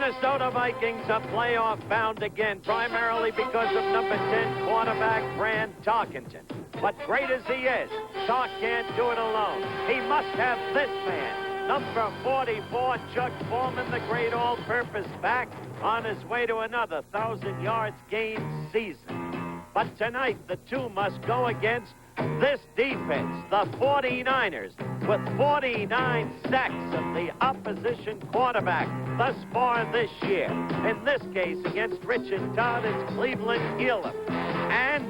Minnesota Vikings are playoff bound again, primarily because of number 10 quarterback Fran Tarkenton. But great as he is, Tark can't do it alone. He must have this man, number 44, Chuck Foreman, the great all-purpose back, on his way to another 1,000 yards gained season. But tonight, the two must go against this defense, the 49ers, with 49 sacks of the opposition quarterback thus far this year. In this case, against Richard Todd, it's Cleveland Elam. And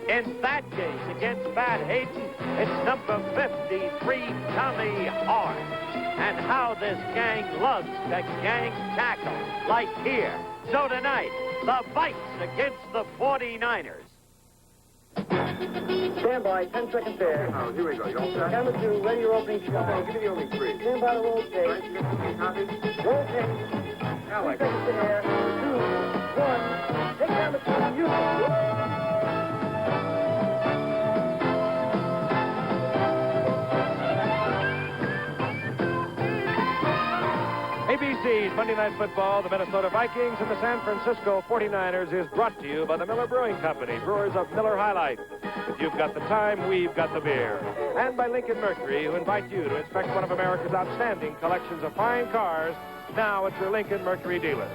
in that case, against Pat Hayden, it's number 53, Tommy Hart. And how this gang loves to gang tackle, like here. So tonight, the Vikes against the 49ers. Stand by, 10 seconds there. Oh, here we go. You all set? Camera 2, ready your opening shot. No, give me the opening three. Stand by to roll tape. Right, copy. Roll tape. Now 3 seconds in air. 2, 1. Take down the team. Use it. ABC's Monday Night Football, the Minnesota Vikings and the San Francisco 49ers is brought to you by the Miller Brewing Company, brewers of Miller High Life. If you've got the time, we've got the beer. And by Lincoln Mercury, who invite you to inspect one of America's outstanding collections of fine cars, now at your Lincoln Mercury dealer.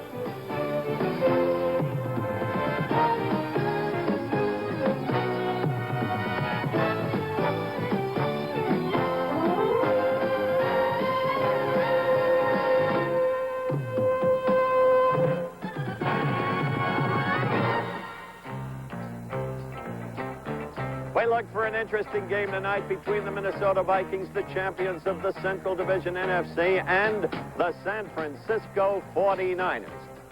We look for an interesting game tonight between the Minnesota Vikings, the champions of the Central Division NFC, and the San Francisco 49ers.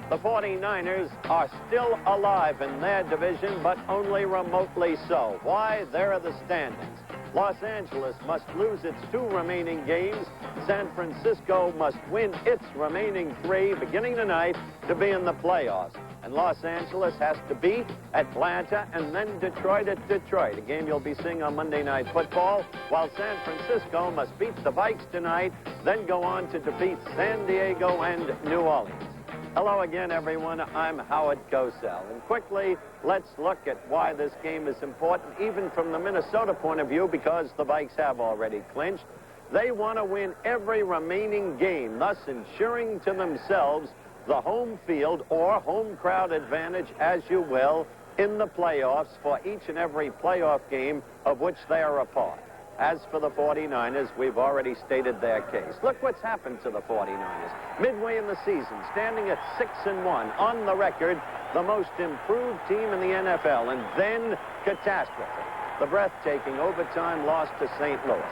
The 49ers are still alive in their division, but only remotely so. Why? There are the standings. Los Angeles must lose its 2 remaining games. San Francisco must win its remaining 3, beginning tonight, to be in the playoffs. And Los Angeles has to beat Atlanta and then Detroit at Detroit, a game you'll be seeing on Monday Night Football, while San Francisco must beat the Vikes tonight, then go on to defeat San Diego and New Orleans. Hello again, everyone. I'm Howard Cosell. And quickly, let's look at why this game is important, even from the Minnesota point of view, because the Vikes have already clinched. They want to win every remaining game, thus ensuring to themselves the home field or home crowd advantage, as you will, in the playoffs for each and every playoff game of which they are a part. As for the 49ers, we've already stated their case. Look what's happened to the 49ers. Midway in the season, standing at 6-1, on the record, the most improved team in the NFL, and then catastrophe. The breathtaking overtime loss to St. Louis.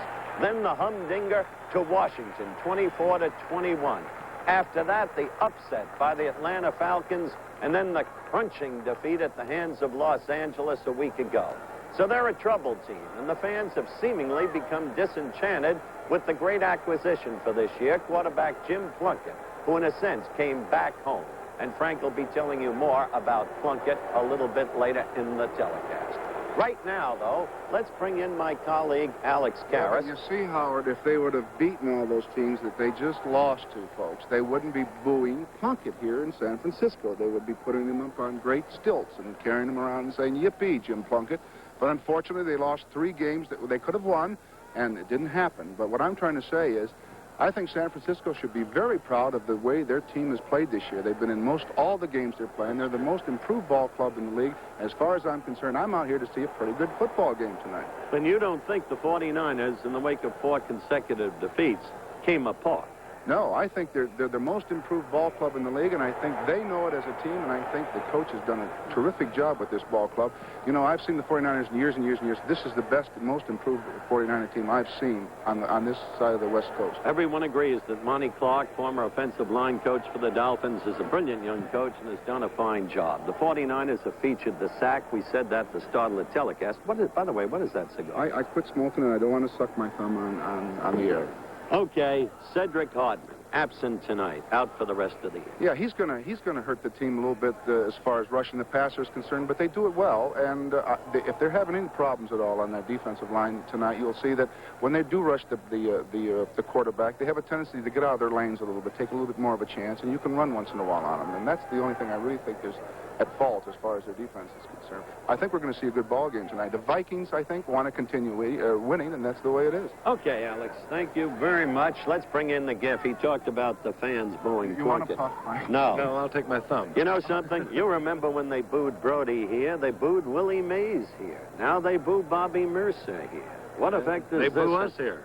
Then the humdinger to Washington, 24-21. After that, the upset by the Atlanta Falcons, and then the crunching defeat at the hands of Los Angeles a week ago. So they're a troubled team, and the fans have seemingly become disenchanted with the great acquisition for this year, quarterback Jim Plunkett, who in a sense came back home. And Frank will be telling you more about Plunkett a little bit later in the telecast. Right now, though, let's bring in my colleague, Alex Karras. You see, Howard, if they would have beaten all those teams that they just lost to, folks, they wouldn't be booing Plunkett here in San Francisco. They would be putting him up on great stilts and carrying him around and saying, yippee, Jim Plunkett. But unfortunately, they lost 3 games that they could have won, and it didn't happen. But what I'm trying to say is, I think San Francisco should be very proud of the way their team has played this year. They've been in most all the games they're playing. They're the most improved ball club in the league. As far as I'm concerned, I'm out here to see a pretty good football game tonight. Then you don't think the 49ers, in the wake of 4 consecutive defeats, came apart? No, I think they're the most improved ball club in the league, and I think they know it as a team, and I think the coach has done a terrific job with this ball club. You know, I've seen the 49ers in years and years and years. This is the best and most improved 49er team I've seen on this side of the West Coast. Everyone agrees that Monty Clark, former offensive line coach for the Dolphins, is a brilliant young coach and has done a fine job. The 49ers have featured the sack. We said that at the start of the telecast. By the way, what is that cigar? I quit smoking, and I don't want to suck my thumb on the air. Okay, Cedric Hardman. absent tonight, out for the rest of the year. Yeah, he's gonna hurt the team a little bit as far as rushing the passer is concerned, but they do it well. And if they're having any problems at all on that defensive line tonight, you'll see that when they do rush the quarterback, they have a tendency to get out of their lanes a little bit, take a little bit more of a chance, and you can run once in a while on them. And that's the only thing I really think is at fault as far as their defense is concerned. I think we're going to see a good ball game tonight. The Vikings, I think, want to continue winning, and that's the way it is. Okay, Alex, thank you very much. Let's bring in the GIF. He talked about the fans booing You want to Plunkett. puff, Mike? No. No, I'll take my thumb. You know something? You remember when they booed Brody here, they booed Willie Mays here. Now they boo Bobby Mercer here. What effect does They this... boo us here.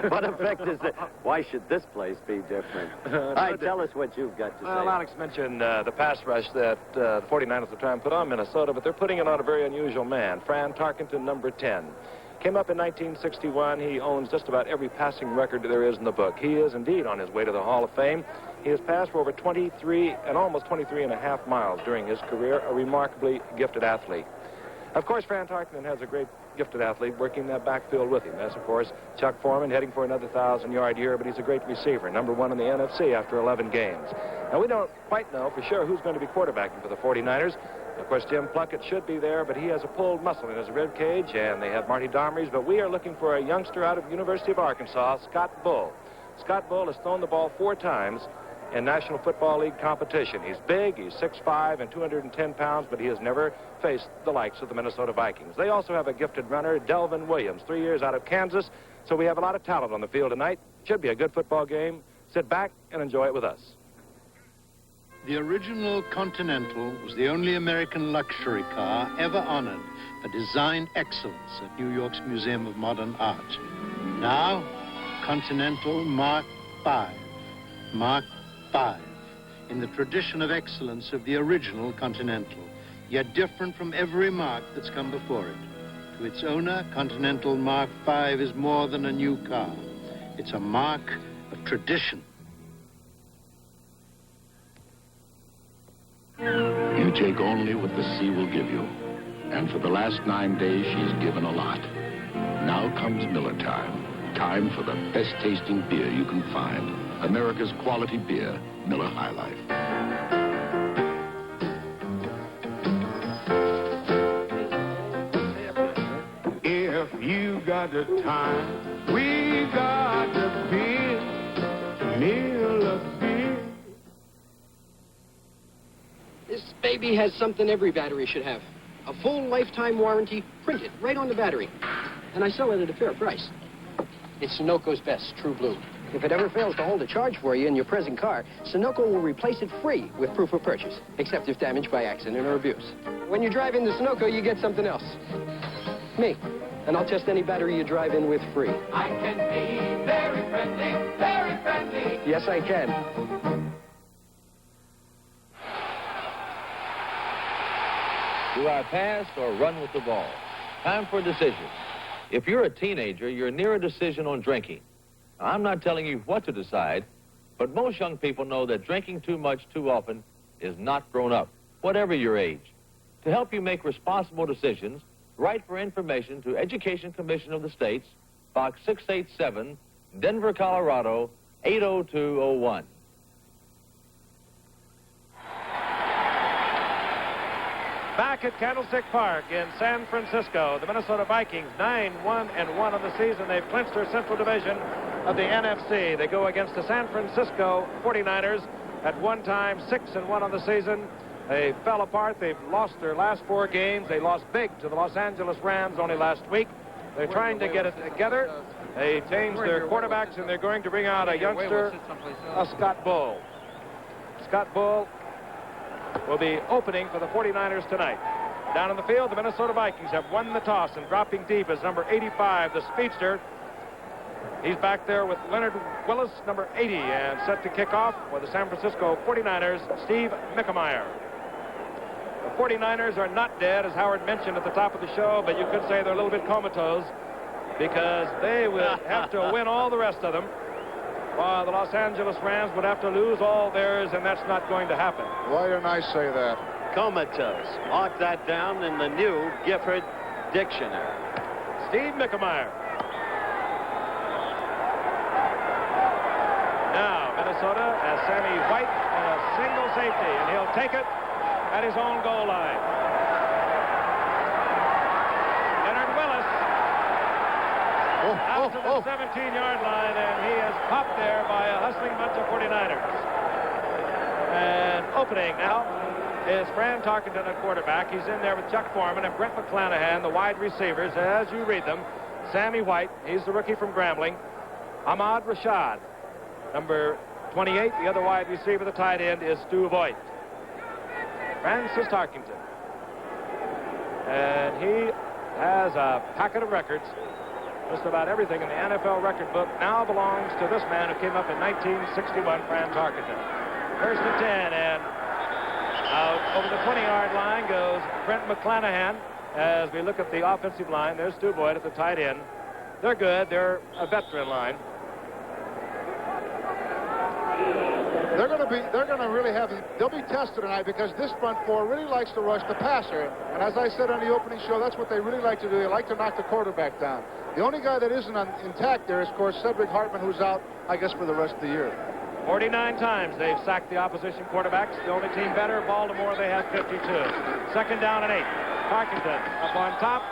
What effect is it? Why should this place be different? All right, tell us what you've got to say. Well, Alex mentioned the pass rush that the 49ers are trying to put on Minnesota, but they're putting it on a very unusual man, Fran Tarkenton, number 10. Came up in 1961. He owns just about every passing record there is in the book. He is indeed on his way to the Hall of Fame. He has passed for over 23 and almost 23 and a half miles during his career, a remarkably gifted athlete. Of course, Fran Tarkenton has a great gifted athlete working that backfield with him. That's, of course, Chuck Foreman heading for another 1,000-yard year, but he's a great receiver, number 1 in the NFC after 11 games. Now, we don't quite know for sure who's going to be quarterbacking for the 49ers. Of course, Jim Plunkett should be there, but he has a pulled muscle in his rib cage, and they have Marty Domrys, but we are looking for a youngster out of the University of Arkansas, Scott Bull. Scott Bull has thrown the ball 4 times in National Football League competition. He's big, he's 6'5" and 210 pounds, but he has never faced the likes of the Minnesota Vikings. They also have a gifted runner, Delvin Williams, 3 years out of Kansas, so we have a lot of talent on the field tonight. Should be a good football game. Sit back and enjoy it with us. The original Continental was the only American luxury car ever honored for design excellence at New York's Museum of Modern Art. Now, Continental Mark V. Mark V, in the tradition of excellence of the original Continental, yet different from every Mark that's come before it. To its owner, Continental Mark V is more than a new car. It's a mark of tradition. You take only what the sea will give you. And for the last 9 days, she's given a lot. Now comes Miller time. Time for the best tasting beer you can find. America's quality beer, Miller High Life. If you got the time, we got the beer, Miller beer. This baby has something every battery should have. A full lifetime warranty printed right on the battery. And I sell it at a fair price. It's Sunoco's best, True Blue. If it ever fails to hold a charge for you in your present car, Sunoco will replace it free with proof of purchase, except if damaged by accident or abuse. When you drive into Sunoco, you get something else. Me. And I'll test any battery you drive in with free. I can be very friendly, very friendly. Yes, I can. Do I pass or run with the ball? Time for a decision. If you're a teenager, you're near a decision on drinking. Now, I'm not telling you what to decide, but most young people know that drinking too much too often is not grown up, whatever your age. To help you make responsible decisions, write for information to Education Commission of the States, Box 687, Denver, Colorado, 80201. Back at Candlestick Park in San Francisco, the Minnesota Vikings 9-1-1 on the season. They've clinched their Central Division of the NFC. They go against the San Francisco 49ers at one time 6-1 on the season. They fell apart. They've lost their last 4 games. They lost big to the Los Angeles Rams only last week. They're trying to get it together. They changed their quarterbacks, and they're going to bring out a youngster, Scott Bull. Scott Bull will be opening for the 49ers tonight. Down on the field, the Minnesota Vikings have won the toss, and dropping deep is number 85, the speedster. He's back there with Leonard Willis, number 80, and set to kick off for the San Francisco 49ers, Steve Mickemeyer. The 49ers are not dead, as Howard mentioned at the top of the show, but you could say they're a little bit comatose because they will have to win all the rest of them, while the Los Angeles Rams would have to lose all theirs, and that's not going to happen. Why didn't I say that? Comatose. Mark that down in the new Gifford Dictionary. Steve Mickemeyer. Now, Minnesota as Sammy White in a single safety, and he'll take it at his own goal line. Leonard Willis out to the 17-yard line, and he is popped there by a hustling bunch of 49ers. And opening now is Fran Tarkenton at quarterback. He's in there with Chuck Foreman and Brent McClanahan, the wide receivers, as you read them. Sammy White, he's the rookie from Grambling. Ahmad Rashad, number 28, the other wide receiver, the tight end, is Stu Voigt. Francis Tarkenton. And he has a packet of records. Just about everything in the NFL record book now belongs to this man who came up in 1961, Fran Tarkenton. First and 10, and out over the 20-yard line goes Brent McClanahan. As we look at the offensive line, there's Stu Boyd at the tight end. They're good. They're a veteran line. They're going to really they'll be tested tonight because this front four really likes to rush the passer. And as I said on the opening show, that's what they really like to do. They like to knock the quarterback down. The only guy that isn't intact there is, of course, Cedric Hartman, who's out, I guess, for the rest of the year. 49 times they've sacked the opposition quarterbacks. The only team better, Baltimore, they have 52. Second down and 8. Tarkenton up on top.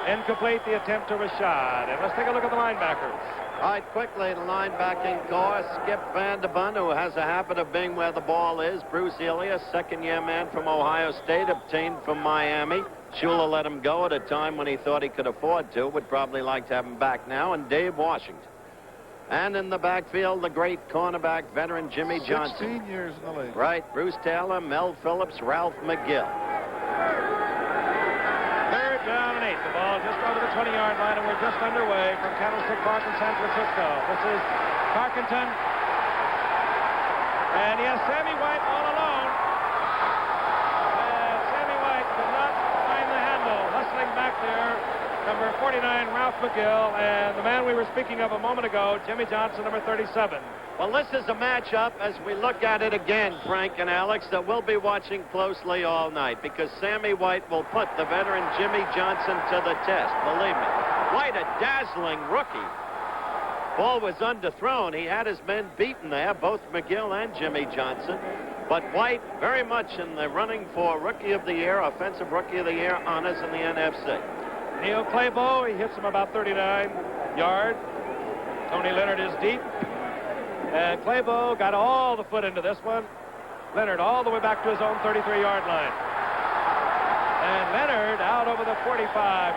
Incomplete, the attempt to Rashad. And let's take a look at the linebackers. All right, quickly, the linebacking core. Skip Vanderbun, who has a habit of being where the ball is. Bruce Elias, second-year man from Ohio State, obtained from Miami. Shula let him go at a time when he thought he could afford to. Would probably like to have him back now. And Dave Washington. And in the backfield, the great cornerback veteran Jimmy Johnson. 16 years in the league. Right. Bruce Taylor, Mel Phillips, Ralph McGill. Third down and 8. The ball just over the 20-yard line, and we're just underway from Candlestick Park in San Francisco. This is Tarkenton. And he has Sammy White all alone. And Sammy White could not find the handle. Hustling back there, number 49, Ralph McGill, and the man we were speaking of a moment ago, Jimmy Johnson, number 37. Well, this is a matchup, as we look at it again, Frank and Alex, that we'll be watching closely all night, because Sammy White will put the veteran Jimmy Johnson to the test, believe me. White, a dazzling rookie. Ball was underthrown. He had his men beaten there, both McGill and Jimmy Johnson. But White very much in the running for Rookie of the Year, Offensive Rookie of the Year honors in the NFC. Neil Claybo, he hits him about 39 yards. Tony Leonard is deep. And Claybo got all the foot into this one. Leonard all the way back to his own 33-yard line. And Leonard out over the 45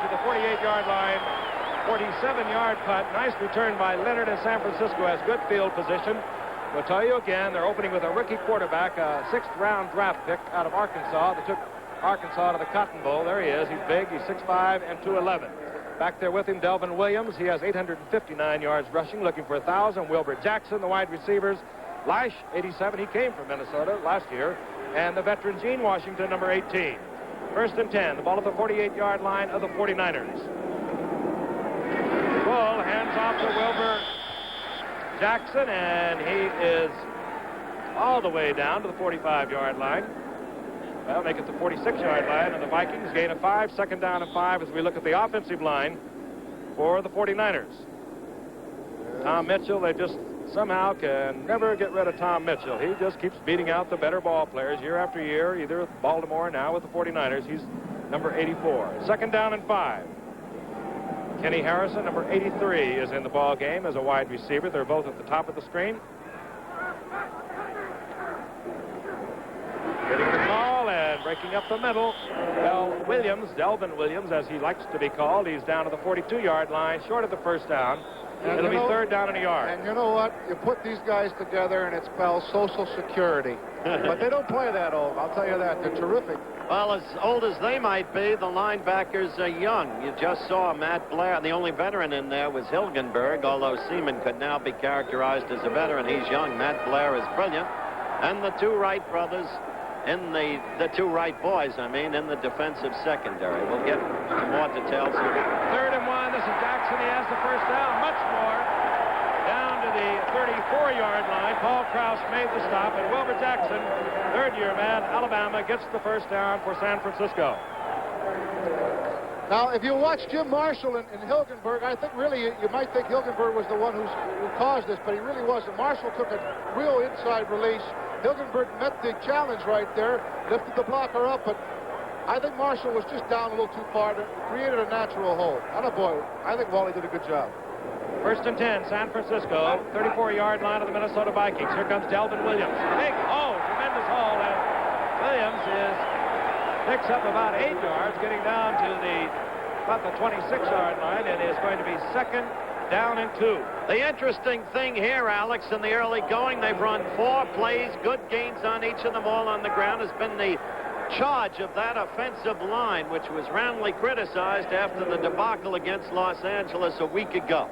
to the 48-yard line. 47-yard punt. Nice return by Leonard, and San Francisco has good field position. We'll tell you again, they're opening with a rookie quarterback, a 6th-round draft pick out of Arkansas. They took Arkansas to the Cotton Bowl. There he is. He's big. He's 6'5" and 211. Back there with him, Delvin Williams. He has 859 yards rushing, looking for 1,000. Wilbur Jackson, the wide receivers. Lash, 87. He came from Minnesota last year. And the veteran Gene Washington, number 18. First and 10. The ball at the 48-yard line of the 49ers. Bull hands off to Wilbur Jackson, and he is all the way down to the 45-yard line. Well, make it the 46-yard line, and the Vikings gain a 5, second down and 5 as we look at the offensive line for the 49ers. Tom Mitchell, they just somehow can never get rid of Tom Mitchell. He just keeps beating out the better ball players year after year, either with Baltimore, now with the 49ers. He's number 84. Second down and 5. Kenny Harrison, number 83, is in the ball game as a wide receiver. They're both at the top of the screen. Getting the call and breaking up the middle. Delvin Williams, as he likes to be called. He's down to the 42-yard line, short of the first down. And it'll be third down and a yard. And you know what? You put these guys together, and it's spelled Social Security. But they don't play that old. I'll tell you that. They're terrific. Well, as old as they might be, the linebackers are young. You just saw Matt Blair. The only veteran in there was Hilgenberg, although Seaman could now be characterized as a veteran. He's young. Matt Blair is brilliant. And the two Wright brothers in the two Wright boys, in the defensive secondary. We'll get some more details here. Third and 1. This is Jackson. He has the first down. Much more. Down to the 34-yard line. Paul Krause made the stop, and Wilbur Jackson, third-year man, Alabama, gets the first down for San Francisco. Now, if you watch Jim Marshall in Hilgenberg, I think really you might think Hilgenberg was the one who caused this, but he really wasn't. Marshall took a real inside release. Hilgenberg met the challenge right there, lifted the blocker up, but I think Marshall was just down a little too far to created a natural hole. Boy, I think Wally did a good job. First and 10, San Francisco, 34-yard line of the Minnesota Vikings. Here comes Delvin Williams. Big hole, tremendous hole, and Williams picks up about 8 yards, getting down to about the 26-yard line, and is going to be second down and 2. The interesting thing here, Alex, in the early going, they've run 4 plays, good gains on each of them, all on the ground, has been the charge of that offensive line, which was roundly criticized after the debacle against Los Angeles a week ago.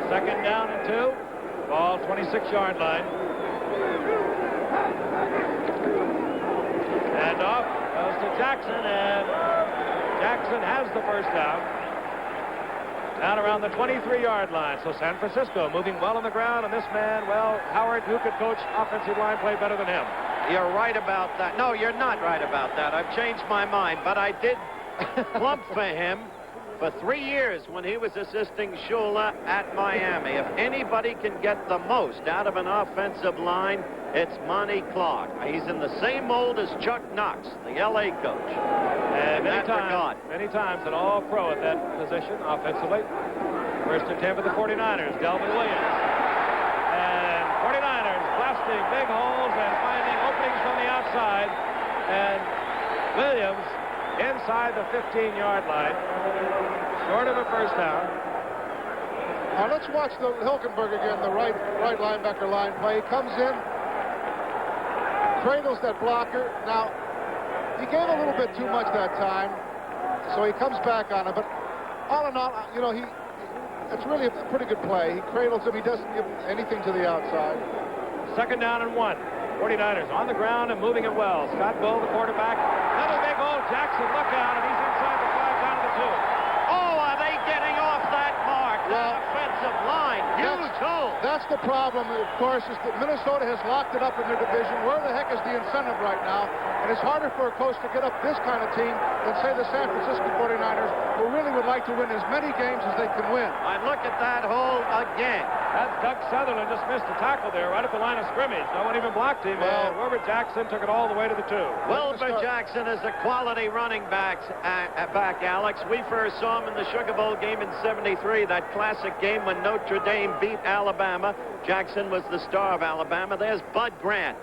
Second down and 2. Ball 26-yard line. And off goes to Jackson, and Jackson has the first down. Down around the 23-yard line. So San Francisco moving well on the ground, and this man, well, Howard, who could coach offensive line play better than him? You're right about that. No, you're not right about that. I've changed my mind, but I did plump for him for 3 years when he was assisting Shula at Miami. If anybody can get the most out of an offensive line, it's Monty Clark. He's in the same mold as Chuck Knox, the L.A. coach. And many times an all-pro at that position offensively. First and 10 for the 49ers, Delvin Williams. And 49ers blasting big holes and finding openings from the outside. And Williams inside the 15-yard line, short of a first down. Now let's watch the Hilgenberg again, the right linebacker line play. He comes in, cradles that blocker. Now, he gave a little bit too much that time, so he comes back on it. But all in all, you know, it's really a pretty good play. He cradles him. He doesn't give anything to the outside. Second down and 1. 49ers on the ground and moving it well. Scott Bull, the quarterback. Another big hole. Jackson, look out, and he's inside the 5 down to the 2. Oh, are they getting off that mark? That offensive line. Huge hole. That's the problem, of course, is that Minnesota has locked it up in their division. Where the heck is the incentive right now? And it's harder for a coach to get up this kind of team than, say, the San Francisco 49ers, who really would like to win as many games as they can win. I look at that hole again. That's Doug Sutherland just missed a tackle there right at the line of scrimmage. No one even blocked him. Well, Wilbur Jackson took it all the way to the 2. Wilbur Jackson is a quality running back, Alex. We first saw him in the Sugar Bowl game in '73, that classic game when Notre Dame beat Alabama. Jackson was the star of Alabama. There's Bud Grant.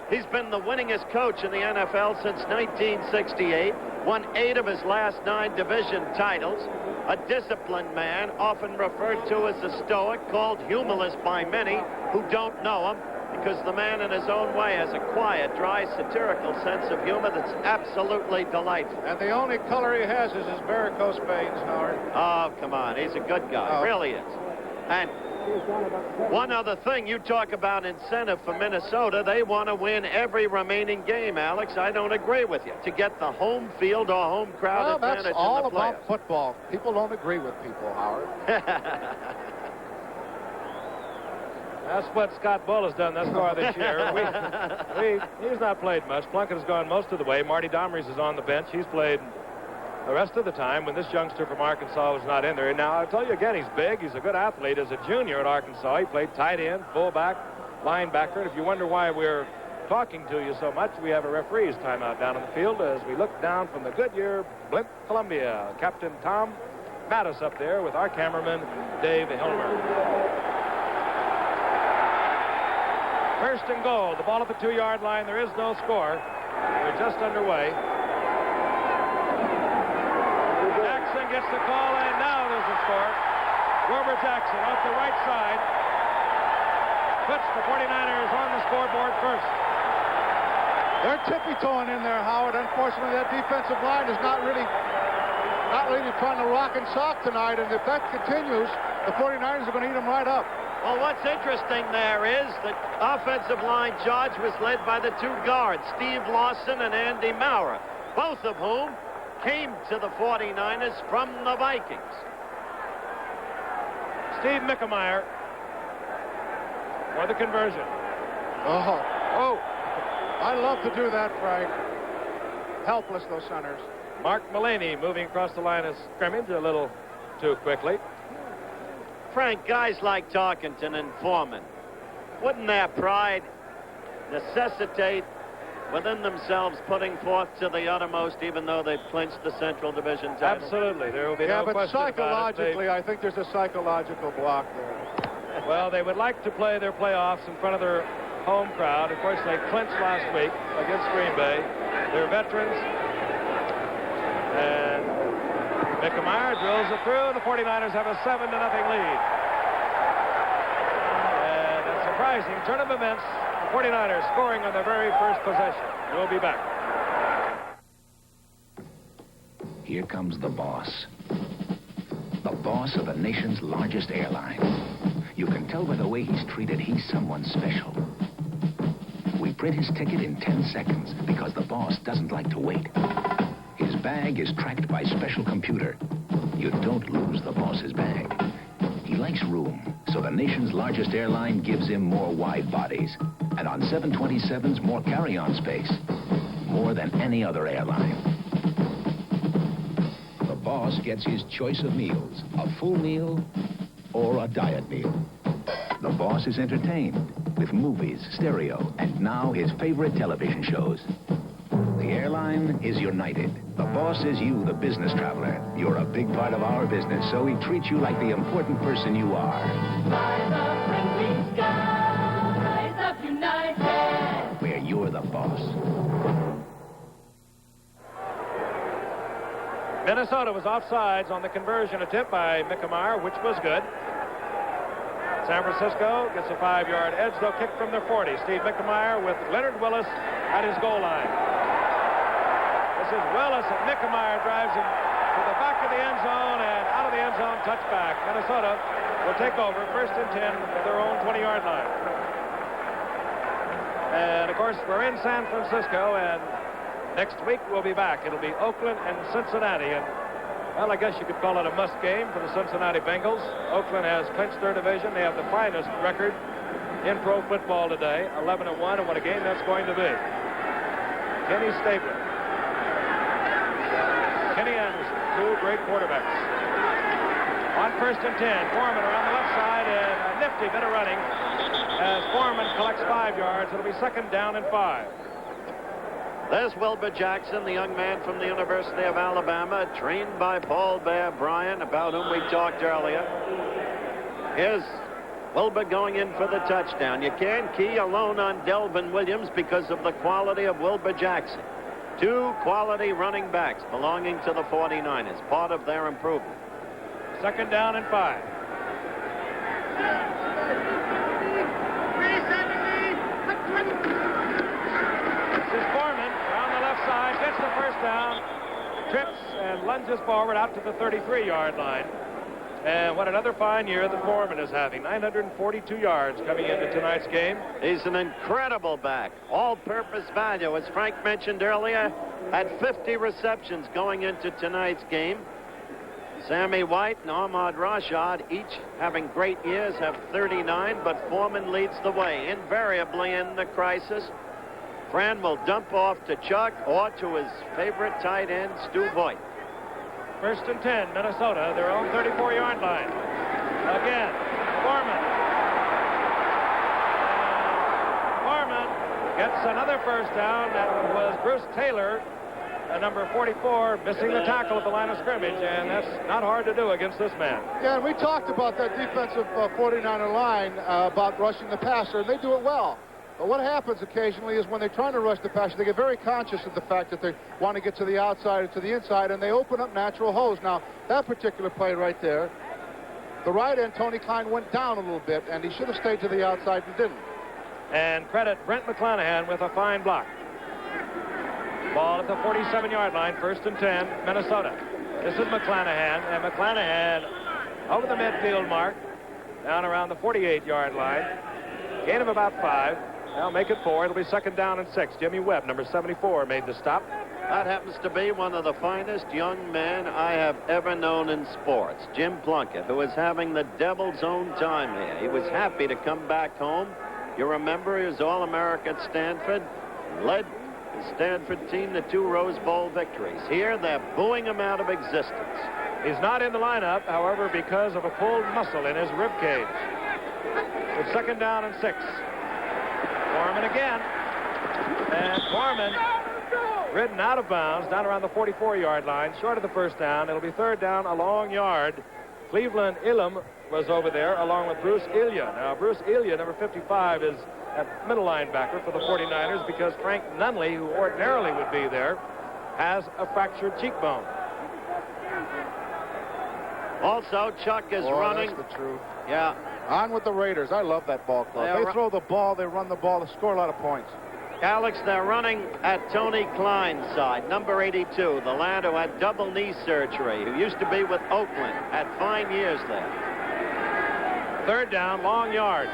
He's been the winningest coach in the NFL since 1968, won 8 of his last 9 division titles, a disciplined man, often referred to as a stoic, called humorless by many who don't know him, because the man in his own way has a quiet, dry, satirical sense of humor that's absolutely delightful. And the only color he has is his varicose veins, Howard. Oh, come on. He's a good guy. Really is. And one other thing, you talk about incentive for Minnesota. They want to win every remaining game, Alex. I don't agree with you. To get the home field or home crowd advantage in the playoffs. That's all about football. People don't agree with people, Howard. That's what Scott Bull has done thus far this year. He's not played much. Plunkett has gone most of the way. Marty Domrys is on the bench. He's played the rest of the time when this youngster from Arkansas was not in there. And now, I'll tell you again, he's big. He's a good athlete. As a junior at Arkansas, he played tight end, fullback, linebacker. And if you wonder why we're talking to you so much, we have a referee's timeout down on the field as we look down from the Goodyear blimp, Columbia. Captain Tom Mattis up there with our cameraman, Dave Hilmer. First and goal. The ball at the 2-yard line. There is no score. We're just underway. Jackson gets the call, and now there's a score. Wilbur Jackson off the right side puts the 49ers on the scoreboard first. They're tippy-toeing in there, Howard. Unfortunately, that defensive line is not really trying to rock and sock tonight, and if that continues, the 49ers are going to eat them right up. Well, what's interesting there is that offensive line charge was led by the 2 guards, Steve Lawson and Andy Maurer, both of whom came to the 49ers from the Vikings. Steve Mickemeyer for the conversion. Oh, I love to do that, Frank. Helpless, those centers. Mark Mullaney moving across the line of scrimmage a little too quickly. Frank, guys like Tarkenton and Foreman, wouldn't their pride necessitate within themselves putting forth to the uttermost, even though they've clinched the Central Division title? Absolutely. There will be no but question about it. psychologically, I think there's a psychological block there. Well, they would like to play their playoffs in front of their home crowd. Of course, they clinched last week against Green Bay. They're veterans. And Mickemeyer drills it through. The 49ers have a 7-0 lead. And it's surprising turn of events. The 49ers scoring on their very first possession. We'll be back. Here comes the boss. The boss of the nation's largest airline. You can tell by the way he's treated he's someone special. We print his ticket in 10 seconds because the boss doesn't like to wait. His bag is tracked by special computer. You don't lose the boss's bag. He likes room, so the nation's largest airline gives him more wide bodies. And on 727s, more carry-on space. More than any other airline. The boss gets his choice of meals. A full meal or a diet meal. The boss is entertained with movies, stereo, and now his favorite television shows. The airline is united. The boss is you, the business traveler. You're a big part of our business, so he treats you like the important person you are. By the friendly skies of United. Where you're the boss. Minnesota was offsides on the conversion attempt by Mickemeyer, which was good. San Francisco gets a 5-yard edge. They'll kick from their 40. Steve Mickemeyer with Leonard Willis at his goal line. This is Willis, and Mickemeyer drives him to the back of the end zone and out of the end zone, touchback. Minnesota will take over first and 10 at their own 20-yard line. And, of course, we're in San Francisco, and next week we'll be back. It'll be Oakland and Cincinnati. And, well, I guess you could call it a must game for the Cincinnati Bengals. Oakland has clinched their division. They have the finest record in pro football today, 11-1, and what a game that's going to be. Kenny Stabler, Kenny Anderson, two great quarterbacks. On first and 10, Foreman around the left side, and a nifty bit of running as Foreman collects 5 yards. It'll be second down and 5. There's Wilbur Jackson, the young man from the University of Alabama, trained by Paul Bear Bryant, about whom we talked earlier. Here's Wilbur going in for the touchdown. You can't key alone on Delvin Williams because of the quality of Wilbur Jackson. Two quality running backs belonging to the 49ers, part of their improvement. Second down and 5. This is Foreman around the left side, gets the first down, trips and lunges forward out to the 33-yard line. And what another fine year that Foreman is having. 942 yards coming into tonight's game. He's an incredible back. All-purpose value, as Frank mentioned earlier, had 50 receptions going into tonight's game. Sammy White and Ahmad Rashad, each having great years, have 39, but Foreman leads the way. Invariably in the crisis, Fran will dump off to Chuck or to his favorite tight end, Stu Voigt. First and 10, Minnesota, their own 34-yard line. Again, Foreman. Foreman gets another first down. That was Bruce Taylor, number 44, missing the tackle at the line of scrimmage, and that's not hard to do against this man. Yeah, and we talked about that defensive 49er line about rushing the passer, and they do it well. But what happens occasionally is when they're trying to rush the passer, they get very conscious of the fact that they want to get to the outside or to the inside, and they open up natural holes. Now, that particular play right there, the right end, Tony Klein, went down a little bit, and he should have stayed to the outside and didn't. And credit Brent McClanahan with a fine block. Ball at the 47-yard line, first and 10, Minnesota. This is McClanahan, and McClanahan over the midfield mark, down around the 48-yard line. Gain of about 5. Now make it 4. It'll be second down and 6. Jimmy Webb, number 74, made the stop. That happens to be one of the finest young men I have ever known in sports, Jim Plunkett, who is having the devil's own time here. He was happy to come back home. You remember he was All-America at Stanford, led Stanford team to 2 Rose Bowl victories. Here, they're booing him out of existence. He's not in the lineup, however, because of a pulled muscle in his rib cage. It's 2nd down and 6. Foreman again. And Foreman ridden out of bounds down around the 44-yard line, short of the first down. It'll be 3rd down, a long yard. Cleveland Elam was over there along with Bruce Ilya. Now, Bruce Ilya, number 55, is at middle linebacker for the 49ers because Frank Nunley, who ordinarily would be there, has a fractured cheekbone. Also, Chuck is running. That's the truth. Yeah. On with the Raiders. I love that ball club. They throw the ball, they run the ball, they score a lot of points. Alex, they're running at Tony Klein's side, number 82, the lad who had double knee surgery, who used to be with Oakland, had fine years there. 3rd down, long yard.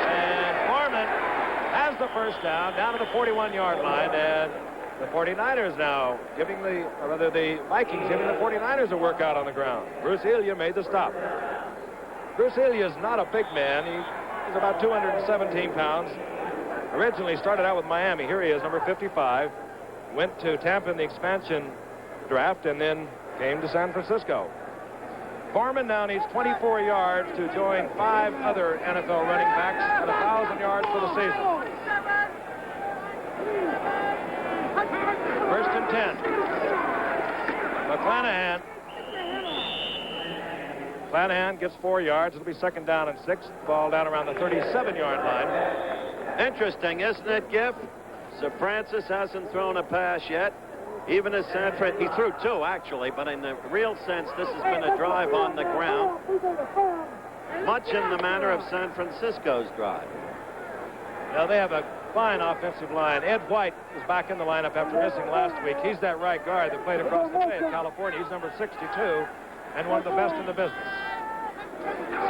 And Foreman has the first down to the 41-yard line, and the 49ers now giving the Vikings giving the 49ers a workout on the ground. Bruce Ilya made the stop. Bruce Ilya is not a big man. He's about 217 pounds. Originally started out with Miami. Here he is, number 55. Went to Tampa in the expansion draft and then came to San Francisco. Foreman now needs 24 yards to join 5 other NFL running backs at 1,000 yards for the season. 1st and 10. McClanahan gets 4 yards. It'll be 2nd down and 6. Ball down around the 37-yard line. Interesting, isn't it, Giff? Sir Francis hasn't thrown a pass yet. Even as he threw 2, actually, but in the real sense, this has been a drive on the ground, much in the manner of San Francisco's drive. Now, they have a fine offensive line. Ed White is back in the lineup after missing last week. He's that right guard that played across the bay at California. He's number 62 and one of the best in the business.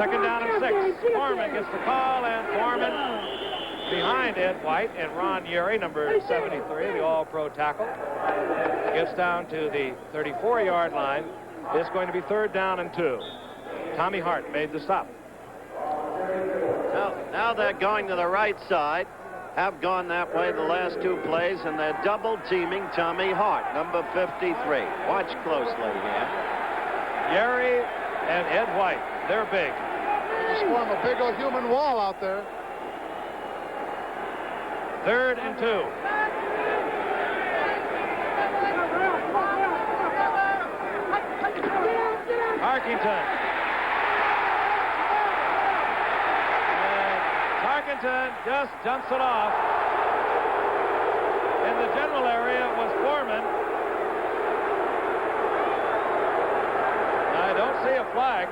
2nd down and 6. Foreman gets the call, and Foreman behind Ed White and Ron Urey, number 73, the all-pro tackle, gets down to the 34-yard line. It's going to be 3rd down and 2. Tommy Hart made the stop. Now they're going to the right side, have gone that way the last 2 plays, and they're double teaming Tommy Hart, number 53. Watch closely here. Urey and Ed White, they're big. They just form a big old human wall out there. 3rd and 2. Harkington. And Harkington just dumps it off. In the general area was Foreman. I don't see a flag.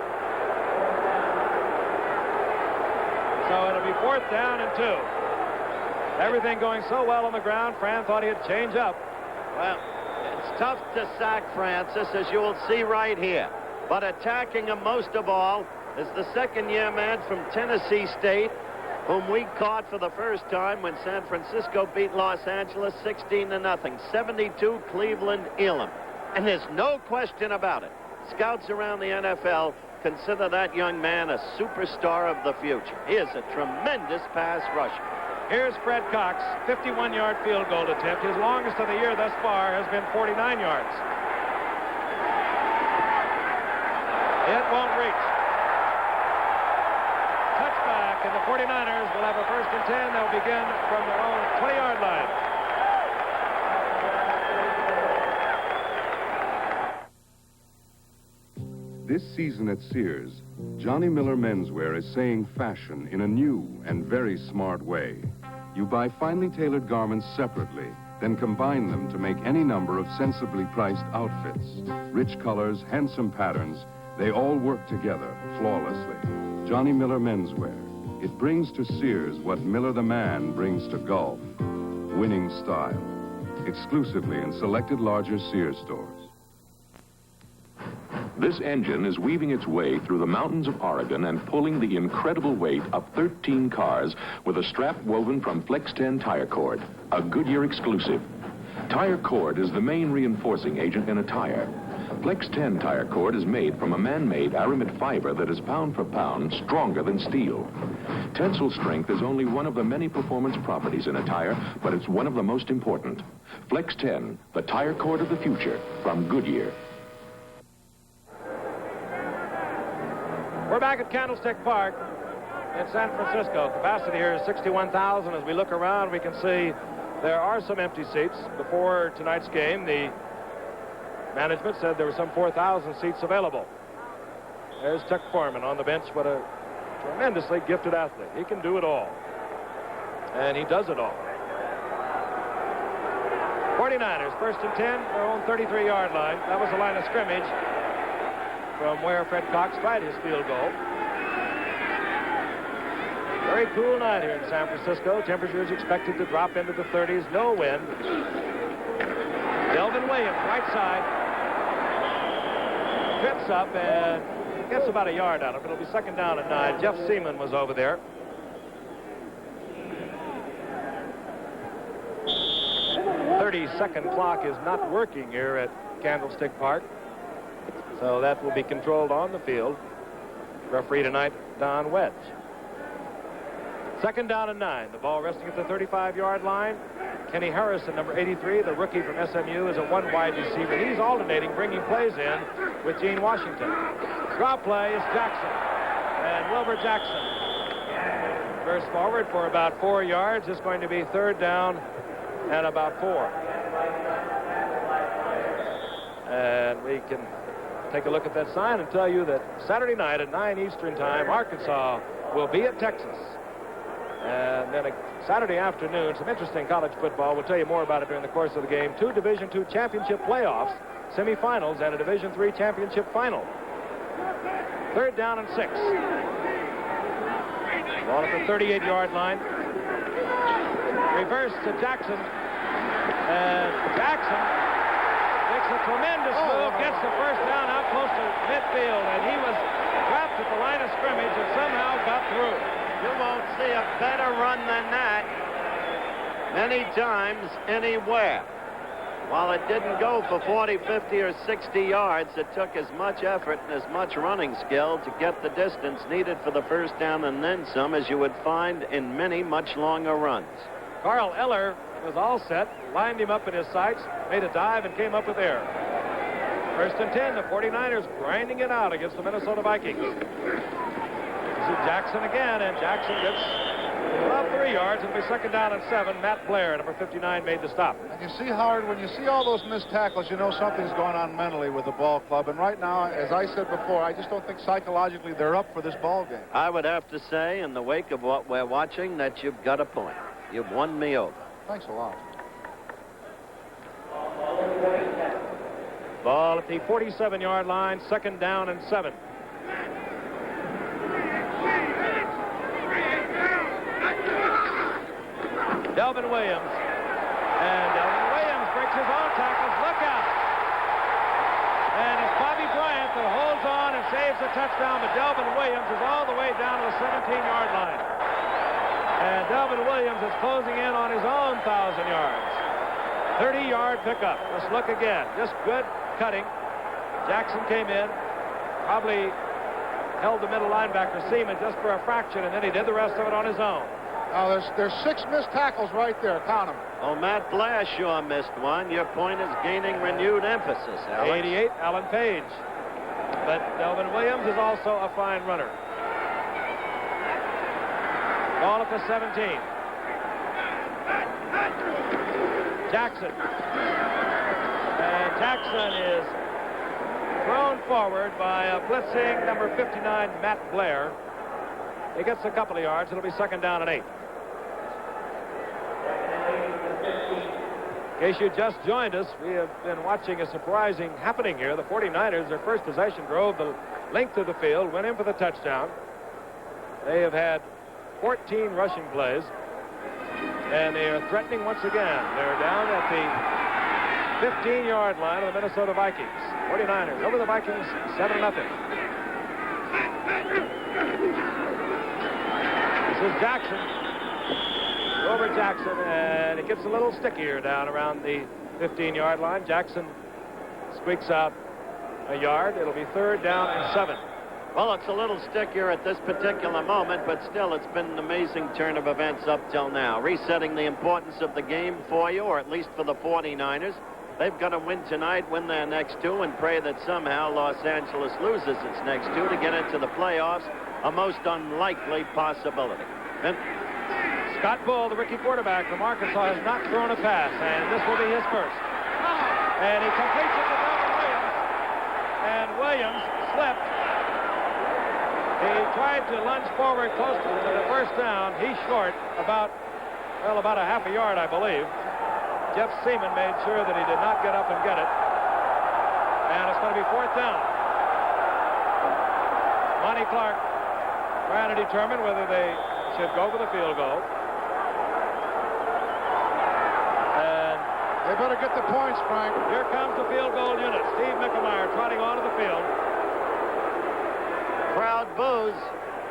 So it'll be 4th down and 2. Everything going so well on the ground, Fran thought he'd change up. Well, it's tough to sack Francis, as you will see right here. But attacking him most of all is the 2nd-year man from Tennessee State, whom we caught for the first time when San Francisco beat Los Angeles 16-0. 72 Cleveland Elam. And there's no question about it. Scouts around the NFL consider that young man a superstar of the future. He is a tremendous pass rusher. Here's Fred Cox, 51-yard field goal attempt. His longest of the year thus far has been 49 yards. It won't reach. Touchback, and the 49ers will have a 1st and 10. They'll begin from their own 20-yard line. This season at Sears, Johnny Miller Menswear is saying fashion in a new and very smart way. You buy finely tailored garments separately, then combine them to make any number of sensibly priced outfits. Rich colors, handsome patterns, they all work together flawlessly. Johnny Miller Menswear. It brings to Sears what Miller the man brings to golf. Winning style. Exclusively in selected larger Sears stores. This engine is weaving its way through the mountains of Oregon and pulling the incredible weight of 13 cars with a strap woven from Flex 10 tire cord, a Goodyear exclusive. Tire cord is the main reinforcing agent in a tire. Flex 10 tire cord is made from a man-made aramid fiber that is pound for pound stronger than steel. Tensile strength is only one of the many performance properties in a tire, but it's one of the most important. Flex 10, the tire cord of the future, from Goodyear. We're back at Candlestick Park in San Francisco. Capacity here is 61,000. As we look around, we can see there are some empty seats. Before tonight's game, the management said there were some 4,000 seats available. There's Chuck Foreman on the bench. What a tremendously gifted athlete. He can do it all. And he does it all. 49ers, first and 10, their own 33-yard line. That was the line of scrimmage from where Fred Cox tried his field goal. Very cool night here in San Francisco. Temperatures expected to drop into the 30s. No wind. Delvin Williams, right side. Trips up and gets about a yard out of it. It'll be second down and 9. Jeff Seaman was over there. The 30-second clock is not working here at Candlestick Park. So that will be controlled on the field. Referee tonight, Don Wedge. Second down and 9. The ball resting at the 35-yard line. Kenny Harrison, number 83, the rookie from SMU, is a one-wide receiver. He's alternating, bringing plays in with Gene Washington. Drop play is Jackson. And Wilbur Jackson bursts forward for about 4 yards. It's going to be third down and about 4. And we can take a look at that sign and tell you that Saturday night at 9 Eastern Time, Arkansas will be at Texas. And then Saturday afternoon, some interesting college football. We'll tell you more about it during the course of the game. 2 Division II championship playoffs, semifinals, and a Division III championship final. Third down and 6. Ball at the 38-yard line. Reverse to Jackson. And Jackson makes a tremendous move, gets the first down out close to midfield, and he was trapped at the line of scrimmage and somehow got through. You won't see a better run than that many times anywhere. While it didn't go for 40, 50, or 60 yards, it took as much effort and as much running skill to get the distance needed for the first down and then some as you would find in many much longer runs. Carl Eller was all set, lined him up in his sights, made a dive, and came up with air. First and 10, the 49ers grinding it out against the Minnesota Vikings. This is Jackson again, and Jackson gets about 3 yards. It'll be second down and 7. Matt Blair, number 59, made the stop. And you see, Howard, when you see all those missed tackles, you know something's going on mentally with the ball club. And right now, as I said before, I just don't think psychologically they're up for this ball game. I would have to say, in the wake of what we're watching, that you've got a point. You've won me over. Thanks a lot. Ball at the 47-yard line, second down and 7. Delvin Williams. And Delvin Williams breaks his own tackles. Look out. And it's Bobby Bryant that holds on and saves the touchdown, but Delvin Williams is all the way down to the 17-yard line. And Delvin Williams is closing in on his own 1,000 yards. 30-yard pickup. Let's look again. Just good cutting. Jackson came in, probably held the middle linebacker Seaman just for a fraction, and then he did the rest of it on his own. Now, there's 6 missed tackles right there. Count them. Oh, Matt Blair sure missed one. Your point is gaining renewed emphasis, Alex. 88, Alan Page. But Delvin Williams is also a fine runner. Ball at the 17. Jackson. And Jackson is thrown forward by a blitzing number 59, Matt Blair. He gets a couple of yards. It'll be second down and 8. In case you just joined us, we have been watching a surprising happening here. The 49ers, their first possession, drove the length of the field, went in for the touchdown. They have had 14 rushing plays, and they are threatening once again. They're down at the 15-yard line of the Minnesota Vikings. 49ers over the Vikings, 7-0. This is Jackson. Over Jackson, and it gets a little stickier down around the 15-yard line. Jackson squeaks out a yard. It'll be 3rd down and 7. Well, it's a little stickier at this particular moment, but still, it's been an amazing turn of events up till now. Resetting the importance of the game for you, or at least for the 49ers. They've got to win tonight, win their next 2, and pray that somehow Los Angeles loses its next 2 to get into the playoffs, a most unlikely possibility. And Scott Bull, the rookie quarterback from Arkansas, has not thrown a pass, and this will be his first. And he completes it to Delvin Williams, and Williams slipped. He tried to lunge forward close to the first down. He's short about a half a yard, I believe. Jeff Seaman made sure that he did not get up and get it. And it's going to be 4th down. Monty Clark trying to determine whether they should go for the field goal. And They better get the points, Frank. here comes the field goal unit. Steve Mickelmeyer trotting onto the field. crowd boos,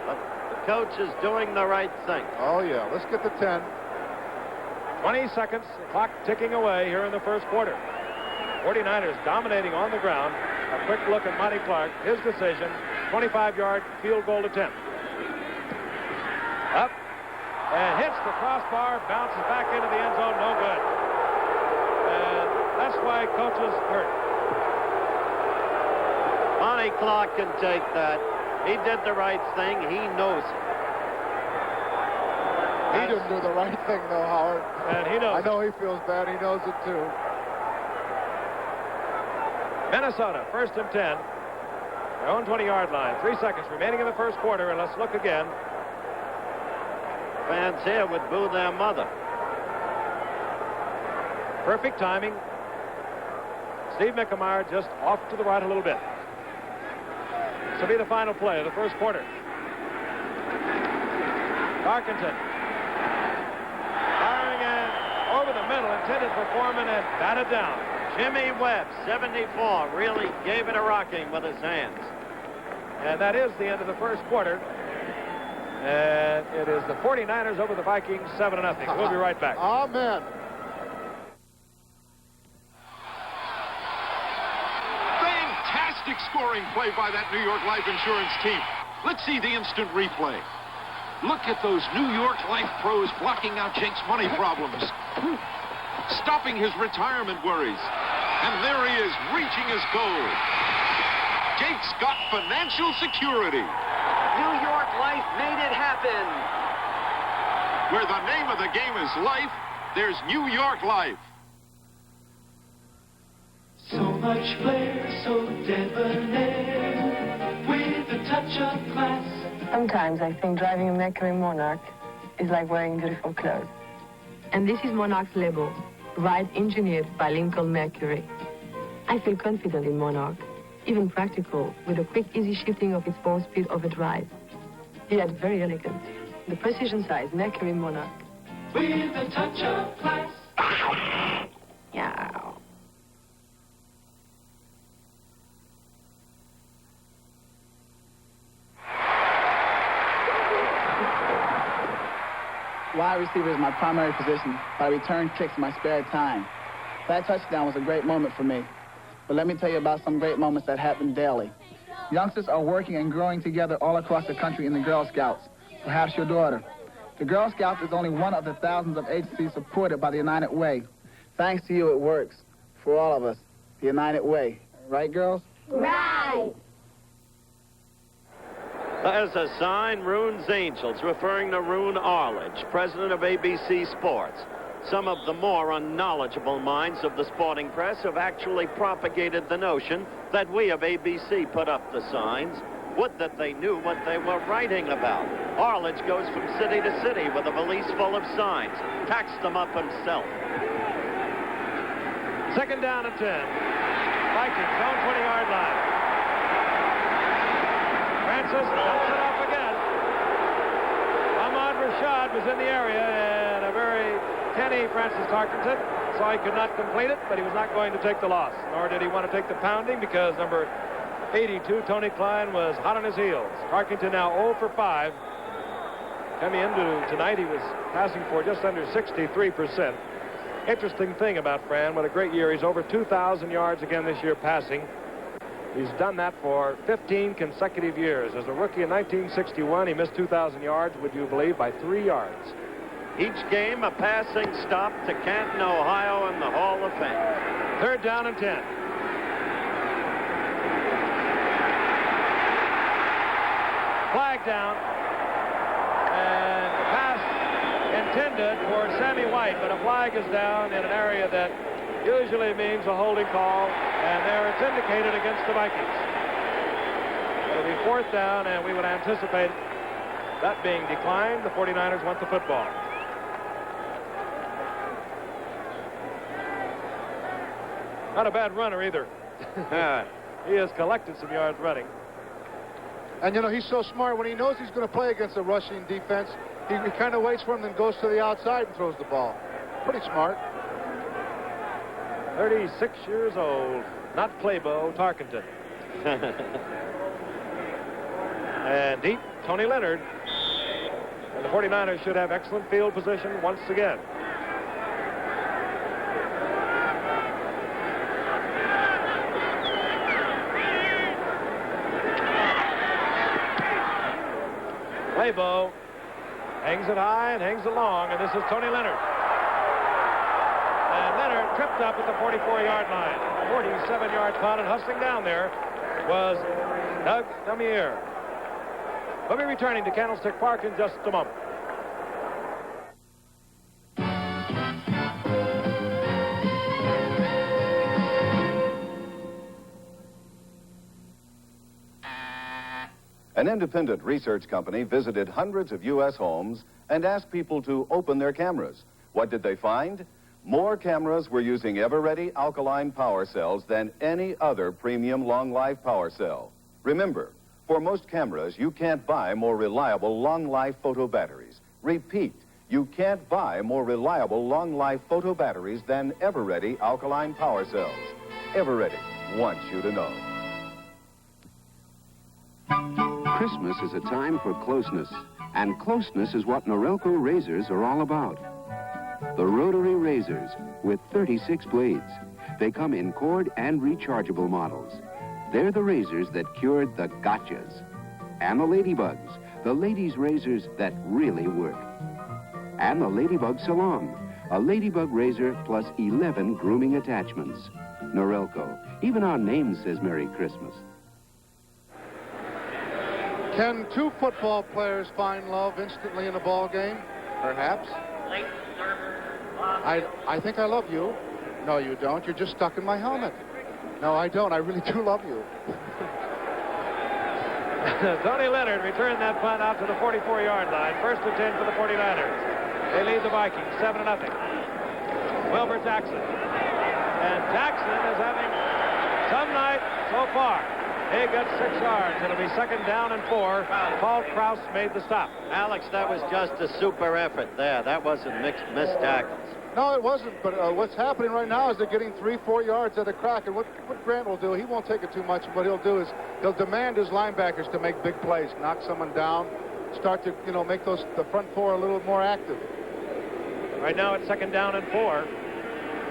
but the coach is doing the right thing. Oh, yeah. Let's get the 10. 20 seconds, the clock ticking away here in the first quarter. 49ers dominating on the ground. A quick look at Monty Clark. His decision, 25-yard field goal attempt. Up and hits the crossbar, bounces back into the end zone, no good. And that's why coaches hurt. Monty Clark can take that. He did the right thing. He knows it. He didn't do the right thing, though, Howard. And he knows I know he feels bad. He knows it, too. Minnesota, 1st and 10. Their own 20-yard line. 3 seconds remaining in the first quarter, and let's look again. Fans here would boo their mother. Perfect timing. Steve Mickelmeyer just off to the right a little bit. This will be the final play of the first quarter. Tarkenton. Firing in over the middle, intended for Foreman, and batted down. Jimmy Webb, 74, really gave it a rocking with his hands. And that is the end of the first quarter. And it is the 49ers over the Vikings, 7-0. We'll be right back. Amen. Fantastic scoring play by that New York Life Insurance team. Let's see the instant replay. Look at those New York Life pros blocking out Jake's money problems, stopping his retirement worries. And there he is, reaching his goal. Jake's got financial security. New York Life made it happen. Where the name of the game is life, there's New York Life. So much flair, so debonair, with a touch of class. Sometimes I think driving a Mercury Monarch is like wearing beautiful clothes. And this is Monarch's label, ride engineered by Lincoln Mercury. I feel confident in Monarch, even practical, with a quick, easy shifting of its 4-speed overdrive. Yet very elegant. The precision size Mercury Monarch. With a touch of class. Yeah. Wide receiver is my primary position, but I return kicks in my spare time. That touchdown was a great moment for me. But let me tell you about some great moments that happen daily. Youngsters are working and growing together all across the country in the Girl Scouts. Perhaps your daughter. The Girl Scouts is only one of the thousands of agencies supported by the United Way. Thanks to you, it works. For all of us, the United Way. Right, girls? Right. There's a sign, Rune's Angels, referring to Rune Arledge, president of ABC Sports. Some of the more unknowledgeable minds of the sporting press have actually propagated the notion that we of ABC put up the signs. Would that they knew what they were writing about. Arledge goes from city to city with a valise full of signs, packs them up himself. 2nd down and 10. Vikings, own 20-yard line. Francis dumps it off again. Ahmad Rashad was in the area, and a very canny Francis Tarkenton saw he could not complete it, but he was not going to take the loss, nor did he want to take the pounding because number 82, Tony Klein, was hot on his heels. Tarkenton now 0 for 5. Coming into tonight, he was passing for just under 63%. Interesting thing about Fran, what a great year. He's over 2,000 yards again this year passing. He's done that for 15 consecutive years. As a rookie in 1961, he missed 2,000 yards, would you believe, by 3 yards. Each game a passing stop to Canton, Ohio in the Hall of Fame. 3rd down and 10. Flag down. And the pass intended for Sammy White, but a flag is down in an area that usually means a holding call, and there it's indicated against the Vikings. It'll be 4th down, and we would anticipate that being declined. The 49ers want the football. Not a bad runner either. He has collected some yards running. And, you know, he's so smart. When he knows he's going to play against a rushing defense, he kind of waits for him, then goes to the outside and throws the ball. Pretty smart. 36 years old. Not Claybo, Tarkenton. And deep, Tony Leonard. And the 49ers should have excellent field position once again. Claybo hangs it high and hangs it long, and this is Tony Leonard. And Leonard tripped up at the 44-yard line. 47-yard punt, and hustling down there was Doug Damier. We'll be returning to Candlestick Park in just a moment. An independent research company visited hundreds of U.S. homes and asked people to open their cameras. What did they find? More cameras were using Ever-Ready alkaline power cells than any other premium long-life power cell. Remember, for most cameras, you can't buy more reliable long-life photo batteries. Repeat, you can't buy more reliable long-life photo batteries than Ever-Ready alkaline power cells. Ever-Ready wants you to know. Christmas is a time for closeness, and closeness is what Norelco razors are all about. The rotary razors with 36 blades. They come in cord and rechargeable models. They're the razors that cured the gotchas. And the ladybugs, the ladies' razors that really work. And the Ladybug Salon, a ladybug razor plus 11 grooming attachments. Norelco, even our name says Merry Christmas. Can two football players find love instantly in a ball game? Perhaps. I think I love you. No, you don't. You're just stuck in my helmet. No, I don't. I really do love you. Tony Leonard returned that punt out to the 44-yard line. 1st and 10 for the 49ers. They lead the Vikings 7-0. Wilbur Jackson. And Jackson is having some night so far. He got 6 yards. It'll be 2nd down and 4. Paul Krause made the stop. Alex, that was just a super effort there. That wasn't missed tackles. No, it wasn't. But what's happening right now is they're getting 3-4 yards at a crack. And what Grant will do, he won't take it too much. What he'll do is he'll demand his linebackers to make big plays, knock someone down, start to, you know, make the front four a little more active. Right now it's 2nd down and 4.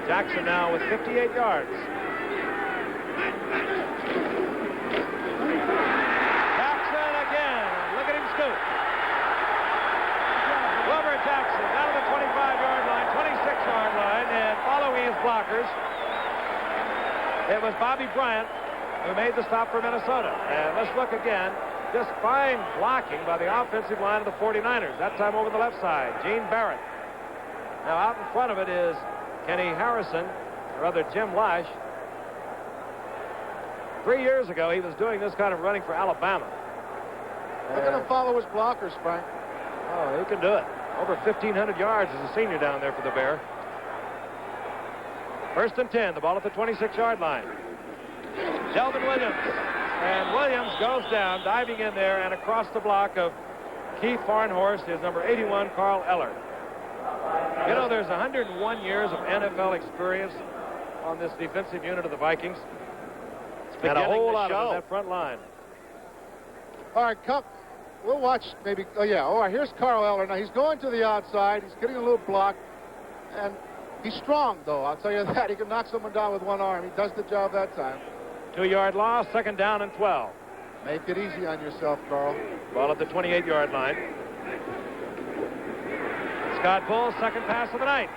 Jackson now with 58 yards. Jackson again. Look at him scoop. Wilbur Jackson down to the 25-yard line, 26-yard line, and following his blockers, it was Bobby Bryant who made the stop for Minnesota. And let's look again. Just fine blocking by the offensive line of the 49ers. That time over the left side, Gene Barrett. Now out in front of it is Kenny Harrison, or rather Jim Lash. 3 years ago, he was doing this kind of running for Alabama. They're going to follow his blockers, Frank. Oh, he can do it. Over 1,500 yards as a senior down there for the Bear. 1st and 10, the ball at the 26-yard line. Delvin Williams. And Williams goes down, diving in there and across the block of Keith Farnhorst is number 81, Carl Eller. You know, there's 101 years of NFL experience on this defensive unit of the Vikings. And a whole lot of that front line. All right, Cup. We'll watch maybe. Oh, yeah. All right, here's Carl Eller. Now, he's going to the outside. He's getting a little block. And he's strong, though. I'll tell you that. He can knock someone down with one arm. He does the job that time. 2-yard loss, 2nd down and 12. Make it easy on yourself, Carl. Ball at the 28-yard line. Scott Bull, 2nd pass of the night.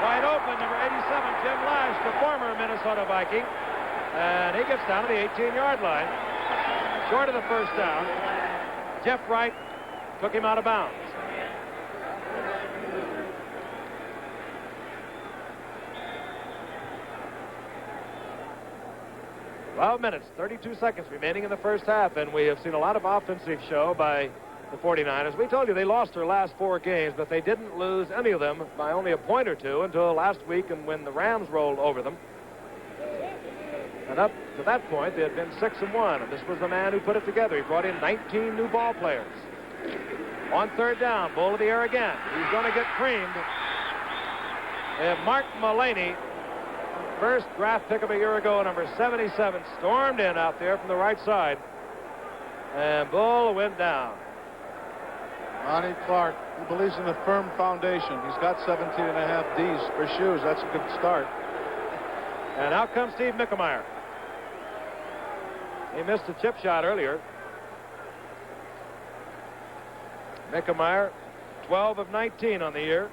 Wide open, number 87, Jim Lash, the former Minnesota Viking. And he gets down to the 18-yard line. Short of the first down. Jeff Wright took him out of bounds. Minutes, 32 seconds remaining in the first half, and we have seen a lot of offensive show by the 49ers. We told you they lost their last 4 games, but they didn't lose any of them by only a point or two until last week and when the Rams rolled over them. And up to that point, they had been 6-1, and this was the man who put it together. He brought in 19 new ball players. On 3rd down, Bull of the air again. He's going to get creamed. Mark Mullaney, first draft pick of a year ago, number 77, stormed in out there from the right side. And Bull went down. Ronnie Clark, he believes in a firm foundation. He's got 17.5 Ds for shoes. That's a good start. And out comes Steve Mickemeyer. He missed a chip shot earlier. Mickemeyer, 12 of 19 on the year.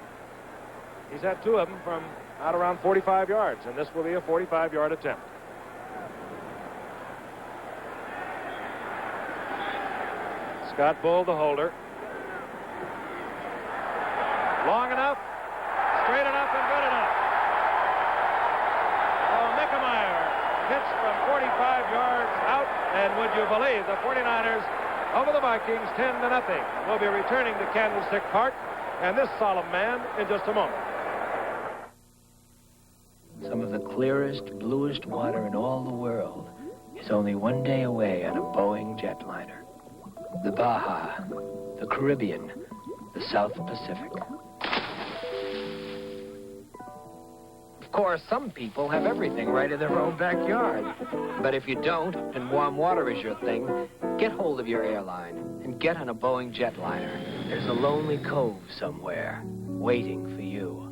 He's had 2 of them from out around 45 yards, and this will be a 45-yard attempt. Scott Bull, the holder. Long enough, straight enough, and good enough. Oh, Mickemeyer hits from 45 yards out, and would you believe the 49ers over the Vikings 10-0. We'll be returning to Candlestick Park and this solemn man in just a moment. Some of the clearest, bluest water in all the world is only one day away on a Boeing jetliner. The Baja, the Caribbean, the South Pacific. Of course, some people have everything right in their own backyard. But if you don't, and warm water is your thing, get hold of your airline and get on a Boeing jetliner. There's a lonely cove somewhere waiting for you.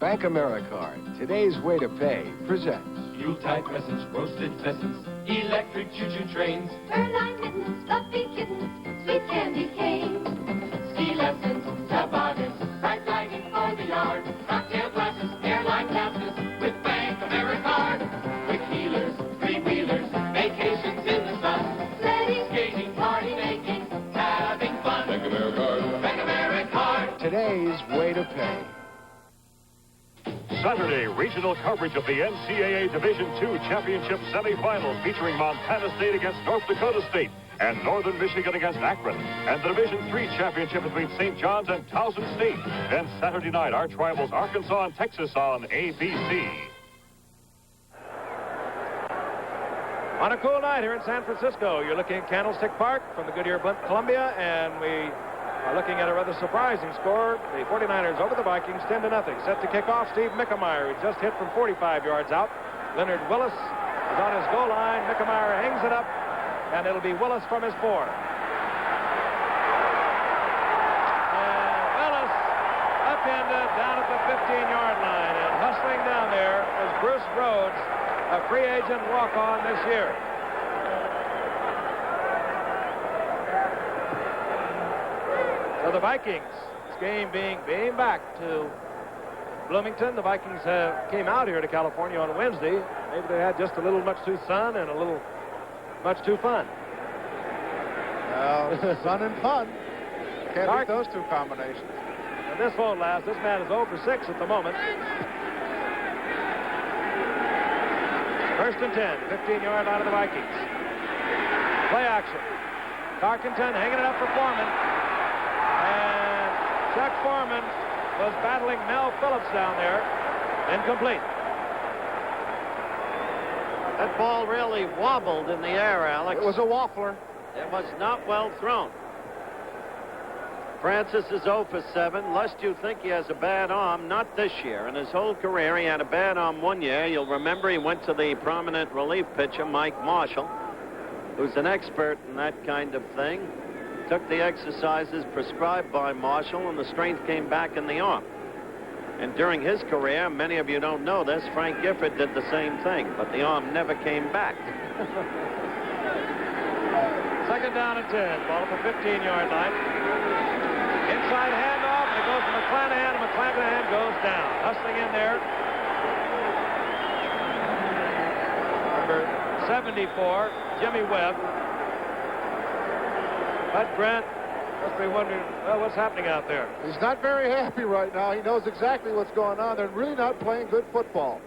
Bank AmeriCard, today's way to pay, presents Yuletide presents, roasted pheasants, electric choo-choo trains, airline mittens, fluffy kittens, sweet candy canes, ski lessons, toboggans, bright lighting for the yard, cocktail glasses, airline passes with Bank AmeriCard. Quick healers, three-wheelers, vacations in the sun, sledding, skating, party making, having fun. Bank AmeriCard. Bank AmeriCard. today's way to pay. Saturday, regional coverage of the NCAA Division II Championship semifinals featuring Montana State against North Dakota State and Northern Michigan against Akron, and the Division III Championship between St. John's and Towson State. Then Saturday night, arch rivals Arkansas and Texas on ABC. On a cool night here in San Francisco, you're looking at Candlestick Park from the Goodyear Blimp Columbia, and we are looking at a rather surprising score. The 49ers over the Vikings 10-0. Set to kick off, Steve Mickemeyer, who just hit from 45 yards out. Leonard Willis is on his goal line. Mickemeyer hangs it up, and it'll be Willis from his 4. And Willis upended down at the 15-yard line, and hustling down there is Bruce Rhodes, a free agent walk-on this year. So the Vikings, this game being back to Bloomington. The Vikings came out here to California on Wednesday. Maybe they had just a little much too sun and a little much too fun. Well, sun and fun. Can't beat those two combinations. And this won't last. This man is 0 for 6 at the moment. First and 10, 15-yard line of the Vikings. Play action. Tarkenton hanging it up for Foreman. And Chuck Foreman was battling Mel Phillips down there. Incomplete. That ball really wobbled in the air, Alex. It was a waffler. It was not well thrown. Francis is 0 for 7. Lest you think he has a bad arm, not this year. In his whole career, he had a bad arm one year. You'll remember he went to the prominent relief pitcher, Mike Marshall, who's an expert in that kind of thing. Took the exercises prescribed by Marshall, and the strength came back in the arm. And during his career, many of you don't know this, Frank Gifford did the same thing, but the arm never came back. Second down and 10. Ball at the 15-yard line. Inside handoff, and it goes to McClanahan, and McClanahan goes down. Hustling in there. Number 74, Jimmy Webb. Bud Grant must be wondering, well, what's happening out there? He's not very happy right now. He knows exactly what's going on. They're really not playing good football.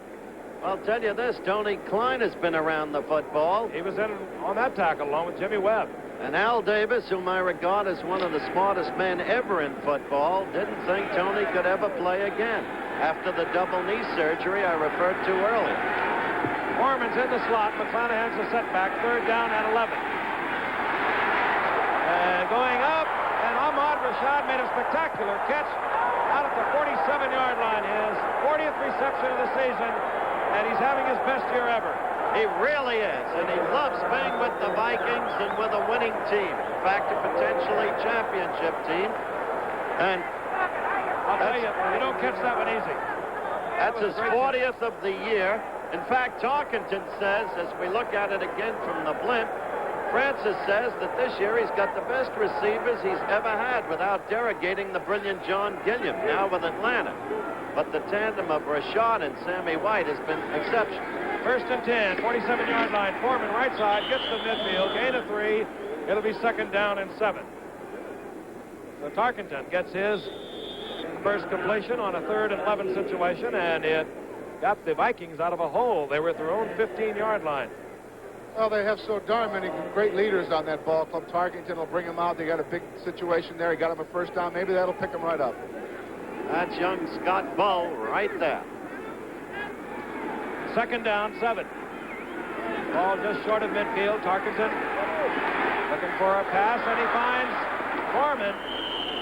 I'll tell you this, Tony Klein has been around the football. He was in on that tackle along with Jimmy Webb. And Al Davis, whom I regard as one of the smartest men ever in football, didn't think Tony could ever play again after the double knee surgery I referred to earlier. Foreman's in the slot. McClanahan's a setback. Third down and 11. And going up, and Ahmad Rashad made a spectacular catch out at the 47-yard line. His 40th reception of the season, and he's having his best year ever. He really is, and he loves being with the Vikings and with a winning team. In fact, a potentially championship team. And I'll tell you, you don't catch that one easy. That's his 40th of the year. In fact, Tarkenton says, as we look at it again from the blimp, Francis says that this year he's got the best receivers he's ever had without derogating the brilliant John Gilliam, now with Atlanta. But the tandem of Rashad and Sammy White has been exceptional. First and 10, 47-yard line. Foreman right side, gets to midfield, gain of 3. It'll be second down and 7. So Tarkenton gets his first completion on a 3rd and 11 situation, and it got the Vikings out of a hole. They were at their own 15-yard line. Well, they have so darn many great leaders on that ball club. Tarkenton will bring them out. They got a big situation there. He got him a first down. Maybe that'll pick him right up. That's young Scott Bull right there. Second down, 7. Ball just short of midfield. Tarkenton looking for a pass, and he finds Foreman.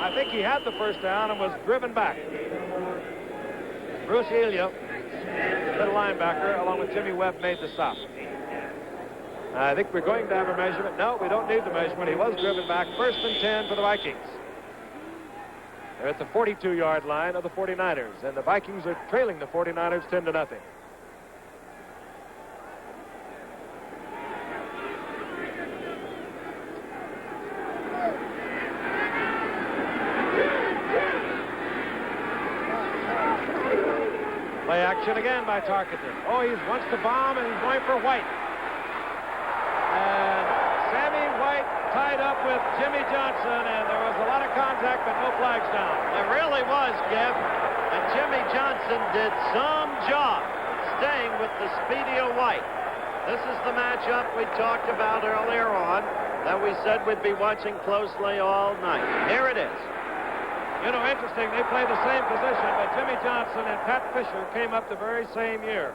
I think he had the first down and was driven back. Bruce Elia, middle linebacker, along with Jimmy Webb, made the stop. I think we're going to have a measurement. No, we don't need the measurement. He was driven back. First and 10 for the Vikings. They're at the 42-yard line of the 49ers, and the Vikings are trailing the 49ers 10-0. Play action again by Tarkenton. Oh, he wants to bomb, and he's going for White. And Sammy White tied up with Jimmy Johnson, and there was a lot of contact, but no flags down. There really was, Giff. And Jimmy Johnson did some job staying with the speedier White. This is the matchup we talked about earlier on that we said we'd be watching closely all night. Here it is. You know, interesting, they play the same position, but Jimmy Johnson and Pat Fisher came up the very same year.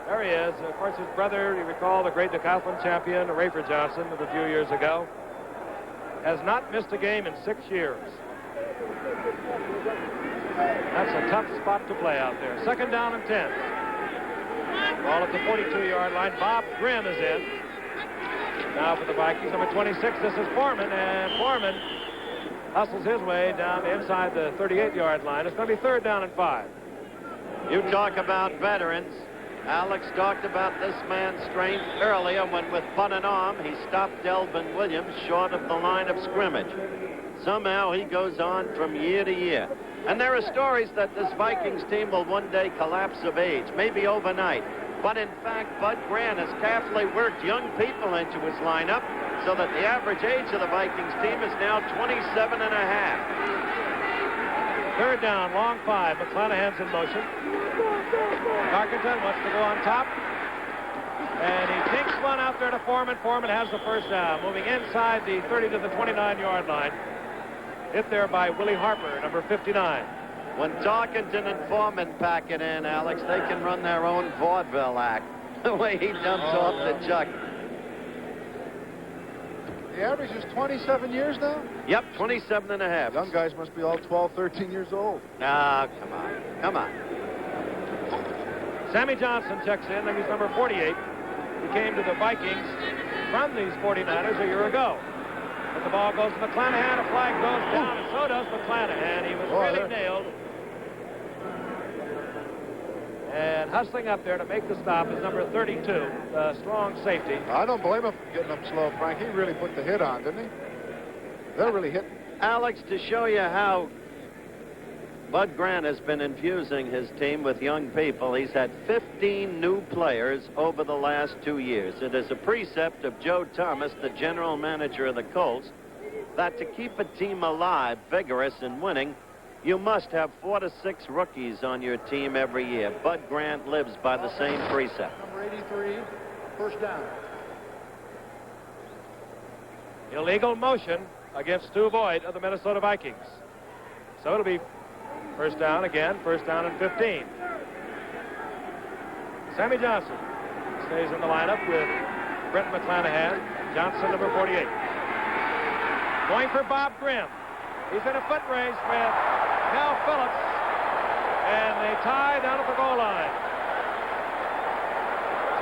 There he is. Of course, his brother, you recall, the great decathlon champion, Rayford Johnson, of a few years ago, has not missed a game in 6 years. That's a tough spot to play out there. Second down and 10. Ball at the 42-yard line. Bob Grimm is in. Now for the Vikings, number 26, this is Foreman, and Foreman hustles his way down inside the 38-yard line. It's going to be third down and 5. You talk about veterans. Alex talked about this man's strength earlier when with butt and arm he stopped Delvin Williams short of the line of scrimmage. Somehow he goes on from year to year. And there are stories that this Vikings team will one day collapse of age, maybe overnight. But in fact, Bud Grant has carefully worked young people into his lineup so that the average age of the Vikings team is now 27 and a half. Third down, long 5. McClanahan's in motion. Tarkenton wants to go on top. And he takes one out there to Foreman. Foreman has the first down, moving inside the 30 to the 29-yard line. Hit there by Willie Harper, number 59. When Tarkenton and Foreman pack it in, Alex, they can run their own vaudeville act. The way he dumps off the chuck. The average is 27 years now? Yep, 27 and a half. Young guys must be all 12, 13 years old. Ah, come on. Come on. Sammy Johnson checks in. He's number 48. He came to the Vikings from these 49ers a year ago. But the ball goes to McClanahan. A flag goes down, and so does McClanahan. He was really nailed. And hustling up there to make the stop is number 32, the strong safety. I don't blame him for getting up slow, Frank. He really put the hit on, didn't he? They're really hitting. Alex, to show you how Bud Grant has been infusing his team with young people, he's had 15 new players over the last 2 years. It is a precept of Joe Thomas, the general manager of the Colts, that to keep a team alive, vigorous, and winning, you must have 4 to 6 rookies on your team every year. Bud Grant lives by the same precept. Number 83, first down. Illegal motion against Stu Boyd of the Minnesota Vikings. So it'll be first down again, first down and 15. Sammy Johnson stays in the lineup with Brent McClanahan. Johnson, number 48. Going for Bob Grimm. He's in a foot race with Mel Phillips, and they tie down at the goal line.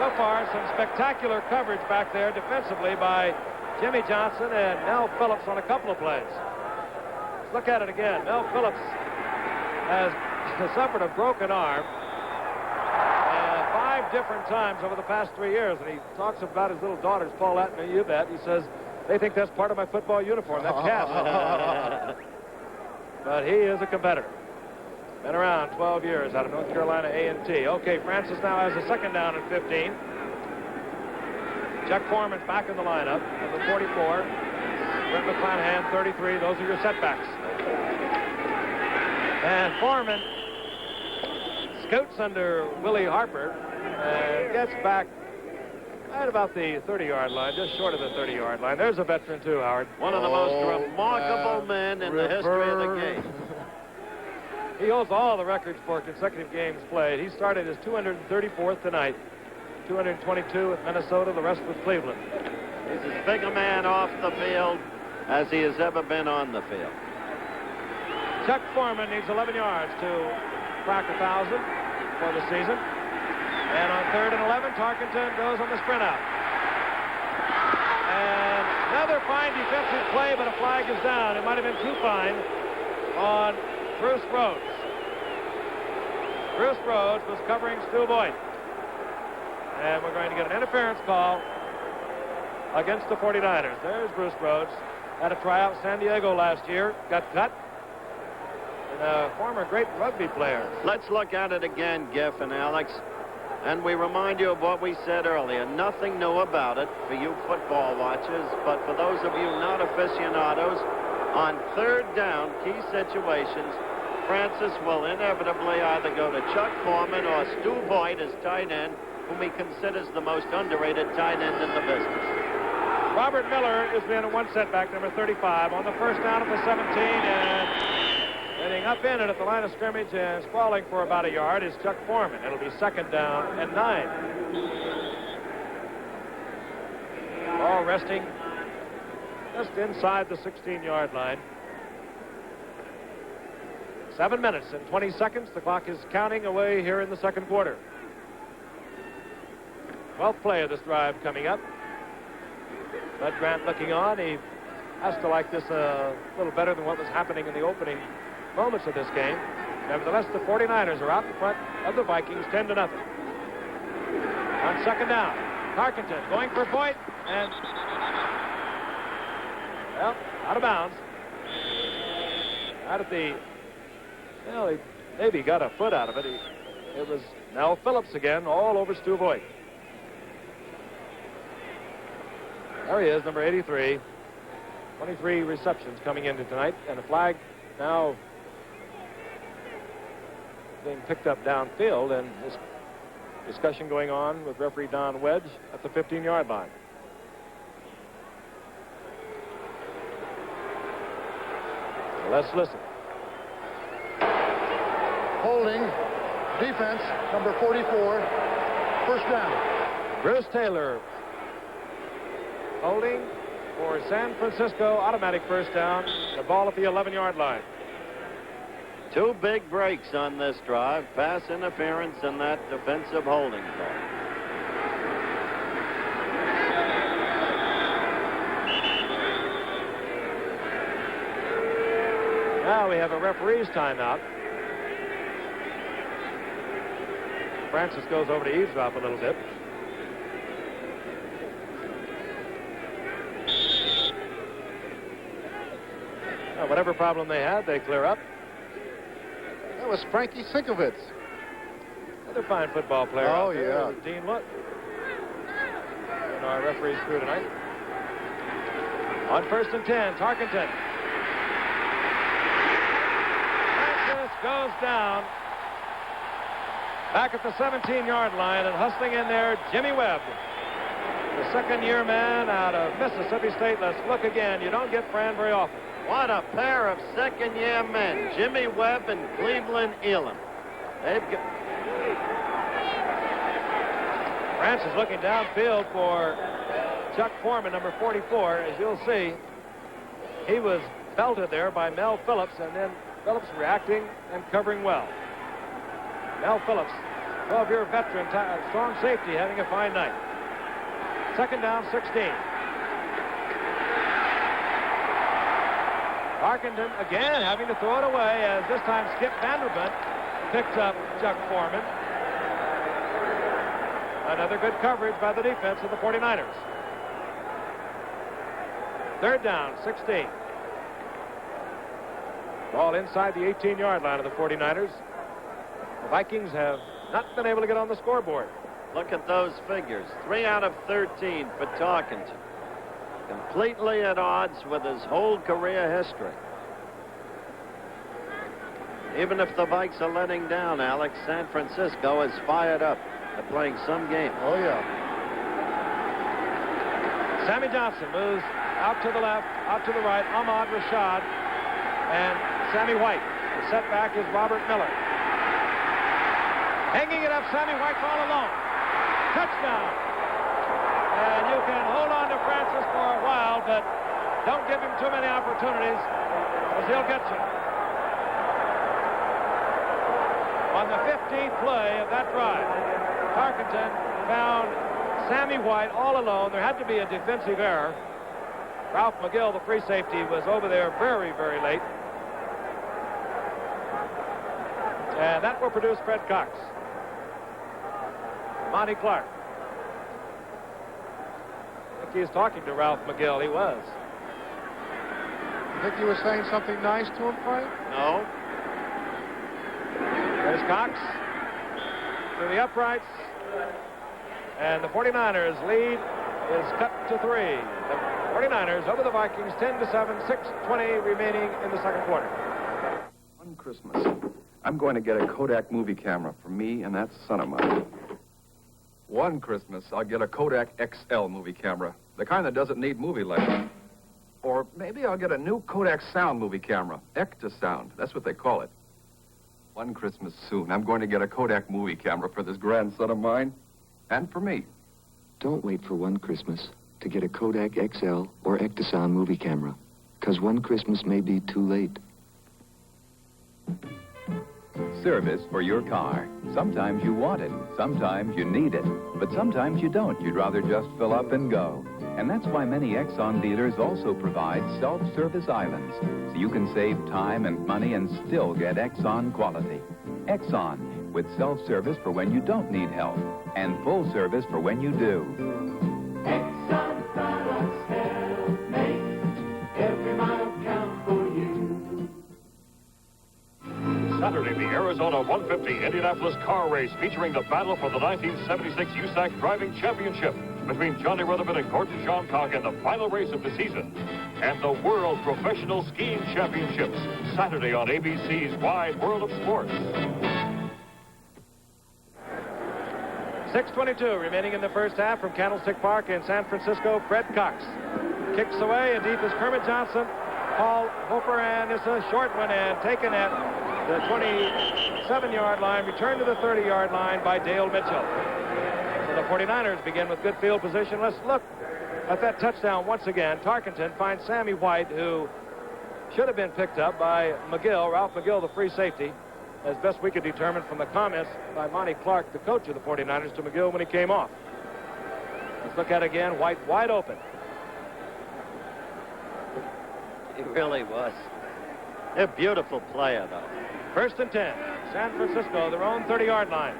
So far, some spectacular coverage back there defensively by Jimmy Johnson and Mel Phillips on a couple of plays. Let's look at it again. Mel Phillips has suffered a broken arm 5 different times over the past 3 years, and he talks about his little daughters, Paulette and Yvette. He says, they think that's part of my football uniform, that cast. But he is a competitor. Been around 12 years out of North Carolina A&T. Okay, Francis now has a second down and 15. Chuck Foreman's back in the lineup, number 44. Brent McClanahan, 33. Those are your setbacks. And Foreman scoots under Willie Harper and gets back at about the 30-yard line, just short of the 30-yard line. There's a veteran, too, Howard. One of the most remarkable men in the history of the game. He holds all the records for consecutive games played. He started his 234th tonight, 222 with Minnesota, the rest with Cleveland. He's as big a man off the field as he has ever been on the field. Chuck Foreman needs 11 yards to crack 1,000 for the season. And on 3rd and 11, Tarkenton goes on the sprint out. And another fine defensive play, but a flag is down. It might have been too fine on Bruce Rhodes. Bruce Rhodes was covering Stu Boyd. And we're going to get an interference call against the 49ers. There's Bruce Rhodes. Had a tryout in San Diego last year. Got cut. And a former great rugby player. Let's look at it again, Giff and Alex. And we remind you of what we said earlier. Nothing new about it for you football watchers, but for those of you not aficionados, on 3rd down, key situations, Francis will inevitably either go to Chuck Foreman or Stu Boyd as tight end, whom he considers the most underrated tight end in the business. Robert Miller is in a one setback, number 35, on the first down at the 17, and getting up in it at the line of scrimmage and sprawling for about a yard is Chuck Foreman. It'll be 2nd down and 9. Ball resting just inside the 16-yard line. 7 minutes and 20 seconds. The clock is counting away here in the second quarter. 12th play of this drive coming up. Bud Grant looking on. He has to like this a little better than what was happening in the opening moments of this game. Nevertheless, the 49ers are out in front of the Vikings 10-0. On 2nd down, Tarkenton going for Boyd, and well, out of bounds. Out at the, well, he maybe got a foot out of it. It was now Phillips again, all over Stu Boyd. There he is, number 83. 23 receptions coming into tonight, and the flag now being picked up downfield, and this discussion going on with referee Don Wedge at the 15-yard line. Let's listen. Holding, defense, number 44, first down. Bruce Taylor holding for San Francisco, automatic first down, the ball at the 11-yard line. 2 big breaks on this drive, pass interference and that defensive holding call. Now we have a referee's timeout. Francis goes over to eavesdrop a little bit. Well, whatever problem they had, they clear up. That was Frankie Sinkovitz. Another fine football player. Oh, out there, yeah. Dean Wood. And our referee's crew tonight. On 1st and 10, Tarkenton. Francis goes down. Back at the 17-yard line and hustling in there, Jimmy Webb. The second-year man out of Mississippi State. Let's look again. You don't get Fran very often. What a pair of second-year men, Jimmy Webb and Cleveland Elam. They've got... Francis looking downfield for Chuck Foreman, number 44. As you'll see, he was belted there by Mel Phillips, and then Phillips reacting and covering well. Mel Phillips, 12-year veteran, strong safety, having a fine night. Second down, 16. Tarkenton again having to throw it away, as this time Skip Vanderbilt picks up Chuck Foreman. Another good coverage by the defense of the 49ers. Third down, 16. Ball inside the 18-yard line of the 49ers. The Vikings have not been able to get on the scoreboard. Look at those figures. 3 out of 13 for Tarkenton. Completely at odds with his whole career history. Even if the Vikes are letting down, Alex, San Francisco is fired up. They're playing some game. Oh, yeah. Sammy Johnson moves out to the left, out to the right. Ahmad Rashad and Sammy White. The setback is Robert Miller. Hanging it up, Sammy White's all alone. Touchdown. And you can hold on to Francis for a while, but don't give him too many opportunities, because he'll get you. On the 15th play of that drive, Tarkenton found Sammy White all alone. There had to be a defensive error. Ralph McGill, the free safety, was over there very, very late. And that will produce Fred Cox. Monty Clark. I think he was talking to Ralph McGill. He was. You think he was saying something nice to him, Frank? No. There's Cox to the uprights. And the 49ers lead is cut to 3. The 49ers over the Vikings 10-7, 6:20 remaining in the second quarter. One Christmas, I'm going to get a Kodak movie camera for me and that son of mine. One Christmas, I'll get a Kodak XL movie camera, the kind that doesn't need movie lens. Or maybe I'll get a new Kodak sound movie camera, Ectosound. That's what they call it. One Christmas soon, I'm going to get a Kodak movie camera for this grandson of mine and for me. Don't wait for one Christmas to get a Kodak XL or Ectosound movie camera, because one Christmas may be too late. Service for your car. Sometimes you want it, sometimes you need it, but sometimes you don't. You'd rather just fill up and go. And that's why many Exxon dealers also provide self-service islands, so you can save time and money and still get Exxon quality. Exxon, with self-service for when you don't need help, and full service for when you do. Exxon products help make every mile count for you. Saturday, the Arizona 150 Indianapolis car race featuring the battle for the 1976 USAC Driving Championship between Johnny Rutherford and Gordon Johncock in the final race of the season. And the World Professional Skiing Championships, Saturday on ABC's Wide World of Sports. 6:22 remaining in the first half from Candlestick Park in San Francisco. Fred Cox kicks away, and deep is Kermit Johnson. Paul Hofer, and it's a short one, and taken at the 27-yard line, returned to the 30-yard line by Dale Mitchell. So the 49ers begin with good field position. Let's look at that touchdown once again. Tarkenton finds Sammy White, who should have been picked up by McGill, Ralph McGill, the free safety, as best we could determine from the comments by Monty Clark, the coach of the 49ers, to McGill when he came off. Let's look at it again. White wide open. He really was. A beautiful player, though. 1st and 10. San Francisco, their own 30-yard line.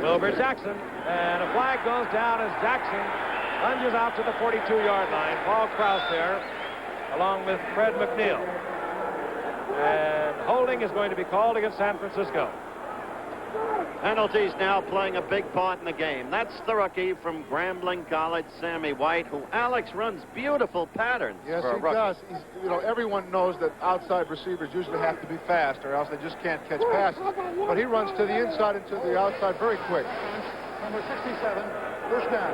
Wilbur Jackson, and a flag goes down as Jackson lunges out to the 42-yard line. Paul Krause there, along with Fred McNeil. And holding is going to be called against San Francisco. Penalties now playing a big part in the game. That's the rookie from Grambling College, Sammy White, who Alex runs beautiful patterns. Yes, for a he rookie. does. Everyone knows that outside receivers usually have to be fast, or else they just can't catch passes. But he runs to the inside and to the outside very quick. Number 67, first down.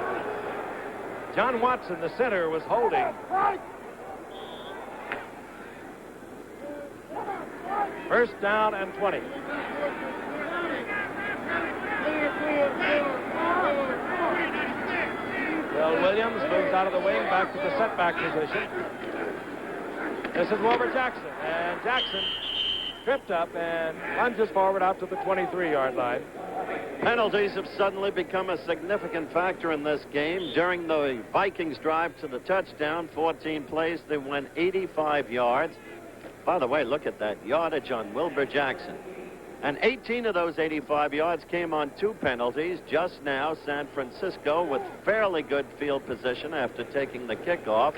John Watson, the center, was holding. First down and 20. Well, Williams moves out of the wing back to the setback position. This is Wilbur Jackson, and Jackson tripped up and lunges forward out to the 23-yard line. Penalties have suddenly become a significant factor in this game. During the Vikings drive to the touchdown, 14 plays, they went 85 yards. By the way, look at that yardage on Wilbur Jackson. And 18 of those 85 yards came on 2 penalties. Just now, San Francisco, with fairly good field position after taking the kickoff,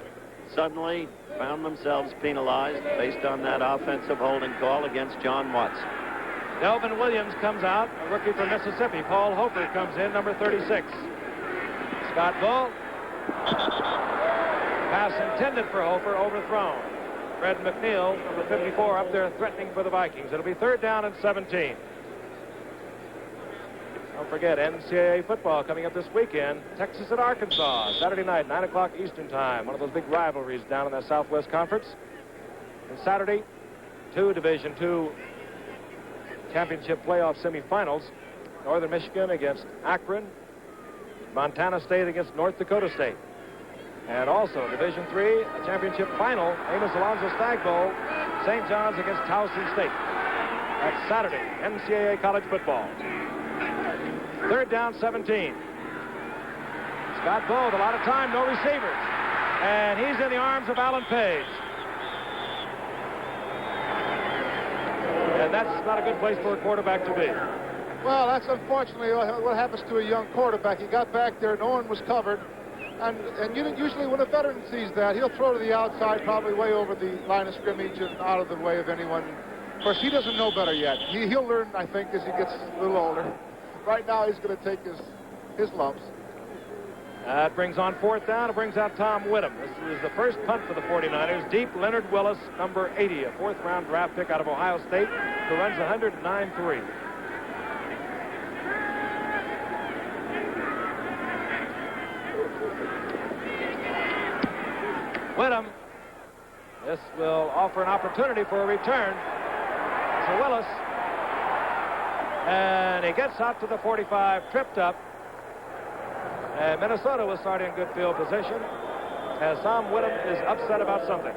suddenly found themselves penalized based on that offensive holding call against John Watson. Delvin Williams comes out, a rookie from Mississippi. Paul Hofer comes in, number 36. Scott Bull. Pass intended for Hofer, overthrown. Fred McNeil, number 54, up there threatening for the Vikings. It'll be third down and 17. Don't forget, NCAA football coming up this weekend. Texas at Arkansas, Saturday night, 9 o'clock Eastern time. One of those big rivalries down in the Southwest Conference. And Saturday, 2 Division II championship playoff semifinals. Northern Michigan against Akron. Montana State against North Dakota State. And also, Division III, a championship final, Amos Alonzo Stag Bowl, St. John's against Towson State. That's Saturday, NCAA college football. Third down, 17. Scott Bull, a lot of time, no receivers. And he's in the arms of Alan Page. And that's not a good place for a quarterback to be. Well, that's unfortunately what happens to a young quarterback. He got back there, no one was covered. And usually when a veteran sees that, he'll throw to the outside, probably way over the line of scrimmage and out of the way of anyone. Of course, he doesn't know better yet. He'll learn, I think, as he gets a little older. Right now, he's going to take his lumps. That brings on fourth down. It brings out Tom Whittem. This is the first punt for the 49ers. Deep Leonard Willis, number 80, a fourth-round draft pick out of Ohio State, who runs 109.3. Whittem. This will offer an opportunity for a return to Willis. And he gets out to the 45, tripped up. And Minnesota was starting in good field position as Tom Whittem is upset about something.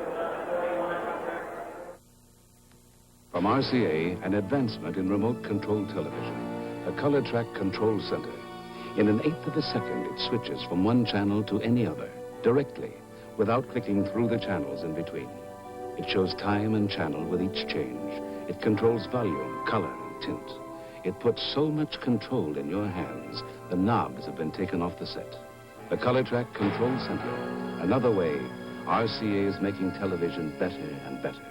From RCA, an advancement in remote control television, a color track control center. In an eighth of a second, it switches from one channel to any other, directly, without clicking through the channels in between. It shows time and channel with each change. It controls volume, color, and tint. It puts so much control in your hands, the knobs have been taken off the set. The Color Track Control Center. Another way, RCA is making television better and better.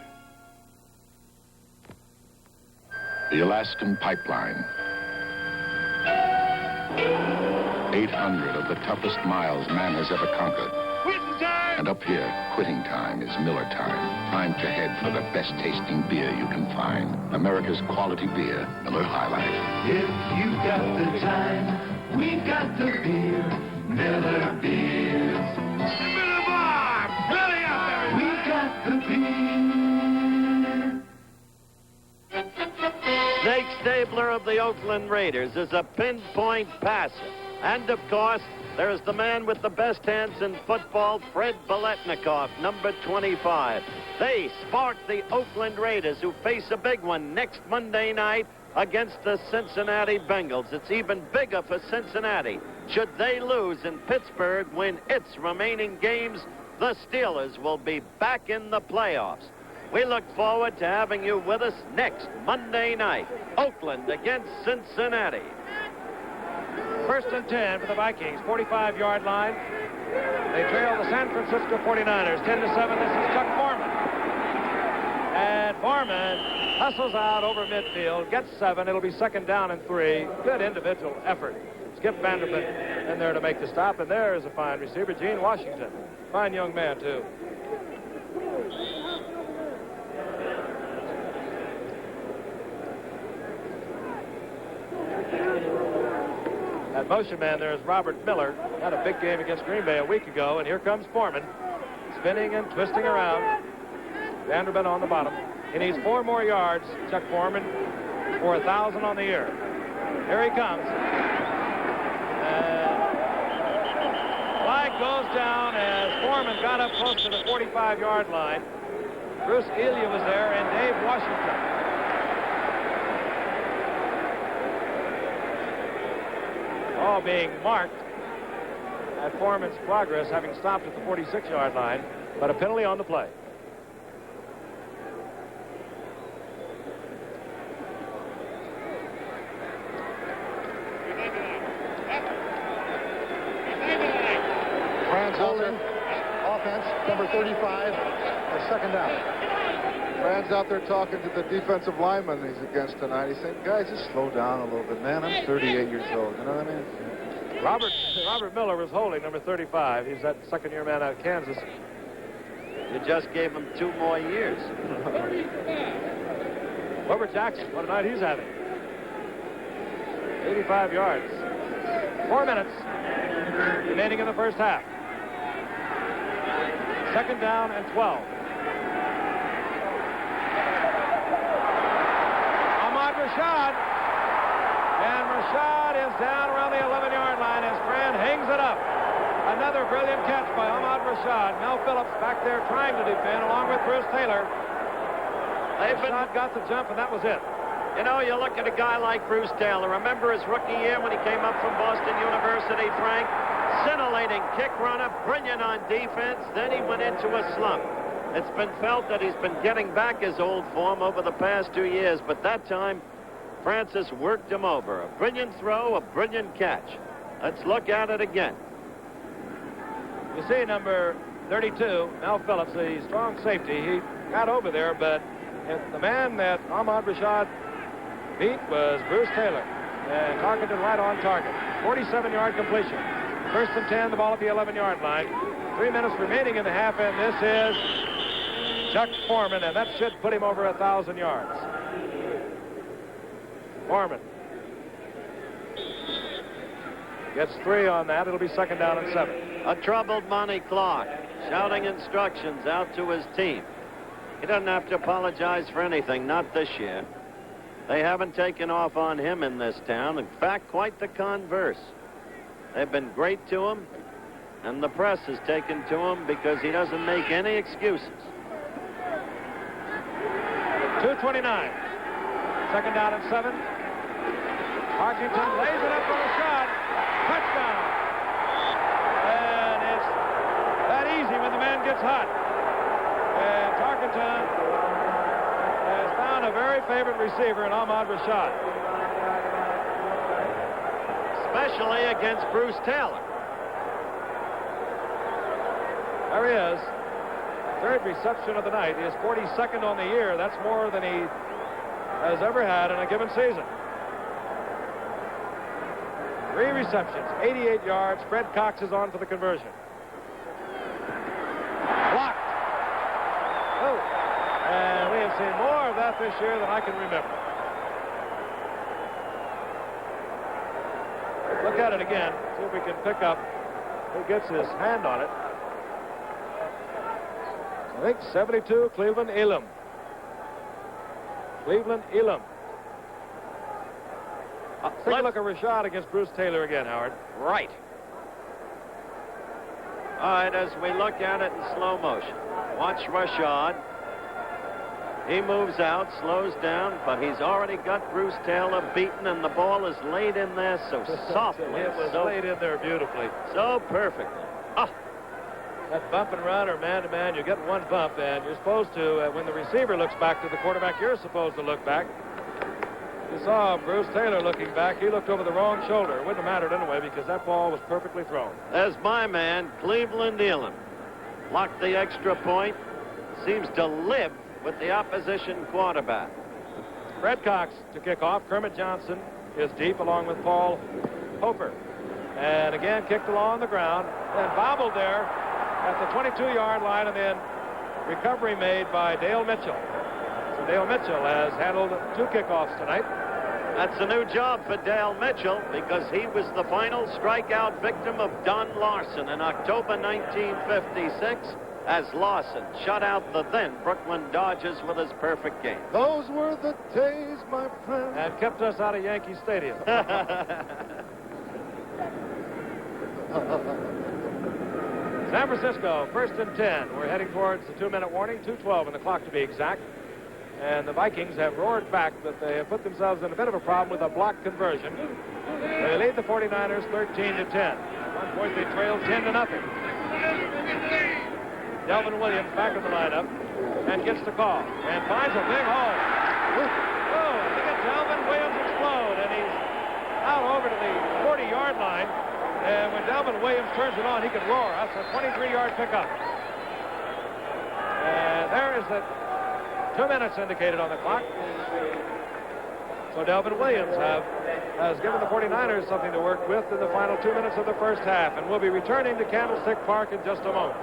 The Alaskan Pipeline. 800 of the toughest miles man has ever conquered. And up here, quitting time is Miller time. Time to head for the best tasting beer you can find. America's quality beer, Miller High Life. If you've got the time, we've got the beer, Miller beers. Miller Bar! Really up there! We've got the beer. Jake Stabler of the Oakland Raiders is a pinpoint passer. And, of course, there's the man with the best hands in football, Fred Biletnikoff, number 25. They spark the Oakland Raiders, who face a big one next Monday night against the Cincinnati Bengals. It's even bigger for Cincinnati. Should they lose and Pittsburgh win its remaining games, the Steelers will be back in the playoffs. We look forward to having you with us next Monday night. Oakland against Cincinnati. 1st and 10 for the Vikings, 45-yard line. They trail the San Francisco 49ers, 10-7. This is Chuck Foreman. And Foreman hustles out over midfield, gets 7. It'll be 2nd down and 3. Good individual effort. Skip Vanderbilt in there to make the stop, and there is a fine receiver, Gene Washington. Fine young man, too. That motion man there is Robert Miller. Had a big game against Green Bay a week ago, and here comes Foreman, spinning and twisting around. Vanderbilt on the bottom. He needs 4 more yards, Chuck Foreman, for 1,000 on the year. Here he comes. Flag goes down as Foreman got up close to the 45-yard line. Bruce Elia was there, and Dave Washington. All being marked at Foreman's progress, having stopped at the 46-yard line, but a penalty on the play. Holding offense, number 35, a 2nd down. Fran's out there talking to the defensive lineman he's against tonight. He's saying, guys, just slow down a little bit, man. I'm 38 years old. You know what I mean? Robert Miller was holding number 35. He's that second-year man out of Kansas. You just gave him 2 more years. Wilbur Jackson, what a night he's having. 85 yards. 4 minutes remaining in the first half. 2nd down and 12. Ahmad Rashad. And Rashad is down around the 11-yard line as Fran hangs it up. Another brilliant catch by Ahmad Rashad. Mel Phillips back there trying to defend along with Bruce Taylor. Rashad got the jump, and that was it. You know, you look at a guy like Bruce Taylor. Remember his rookie year when he came up from Boston University, Frank? Scintillating kick runner, brilliant on defense. Then he went into a slump. It's been felt that he's been getting back his old form over the past 2 years, but that time, Francis worked him over. A brilliant throw, a brilliant catch. Let's look at it again. You see number 32, Mel Phillips, the strong safety. He got over there, but the man that Ahmad Rashad beat was Bruce Taylor. And targeted right on target. 47-yard completion. 1st and 10, the ball at the 11-yard line. 3 minutes remaining in the half, and this is Chuck Foreman, and that should put him over 1,000 yards. Foreman gets 3 on that. It'll be 2nd down and 7. A troubled Monty Clark shouting instructions out to his team. He doesn't have to apologize for anything, not this year. They haven't taken off on him in this town. In fact, quite the converse. They've been great to him, and the press has taken to him because he doesn't make any excuses. 2:29. 2nd down and 7. Arlington lays it up for a shot. Touchdown. And it's that easy when the man gets hot. And Tarkenton has found a very favorite receiver in Ahmad Rashad. Especially against Bruce Taylor. There he is. 3rd reception of the night. He is 42nd on the year. That's more than he has ever had in a given season. 3 receptions, 88 yards. Fred Cox is on for the conversion. Blocked. Oh. And we have seen more of that this year than I can remember. Look at it again. See if we can pick up who gets his hand on it. I think 72, Cleveland Elam. Cleveland Elam. Take a look at Rashad against Bruce Taylor again, Howard. Right. All right, as we look at it in slow motion. Watch Rashad. He moves out, slows down, but he's already got Bruce Taylor beaten, and the ball is laid in there so softly. It was laid in there beautifully. So perfectly. Oh. That bump and run or man-to-man, you get one bump, and you're supposed to, when the receiver looks back to the quarterback, you're supposed to look back. You saw Bruce Taylor looking back. He looked over the wrong shoulder. It wouldn't have mattered anyway because that ball was perfectly thrown. There's my man, Cleveland Elam. Blocked the extra point. Seems to live with the opposition quarterback. Fred Cox to kick off. Kermit Johnson is deep along with Paul Hofer. And again, kicked along the ground. Then bobbled there at the 22-yard line, and then recovery made by Dale Mitchell. So Dale Mitchell has handled 2 kickoffs tonight. That's a new job for Dale Mitchell because he was the final strikeout victim of Don Larson in October 1956 as Larson shut out the then Brooklyn Dodgers with his perfect game. Those were the days, my friend. And kept us out of Yankee Stadium. San Francisco, 1st and 10. We're heading towards the 2-minute warning, 2:12 on the clock to be exact. And the Vikings have roared back, but they have put themselves in a bit of a problem with a block conversion. They lead the 49ers 13-10. At one point, they trailed 10-0. Delvin Williams back in the lineup and gets the call and finds a big hole. Oh, look at Delvin Williams explode, and he's out over to the 40-yard line. And when Delvin Williams turns it on, he can roar. That's a 23-yard pickup. And there is the 2 minutes indicated on the clock. So Delvin Williams has given the 49ers something to work with in the final 2 minutes of the first half. And we'll be returning to Candlestick Park in just a moment.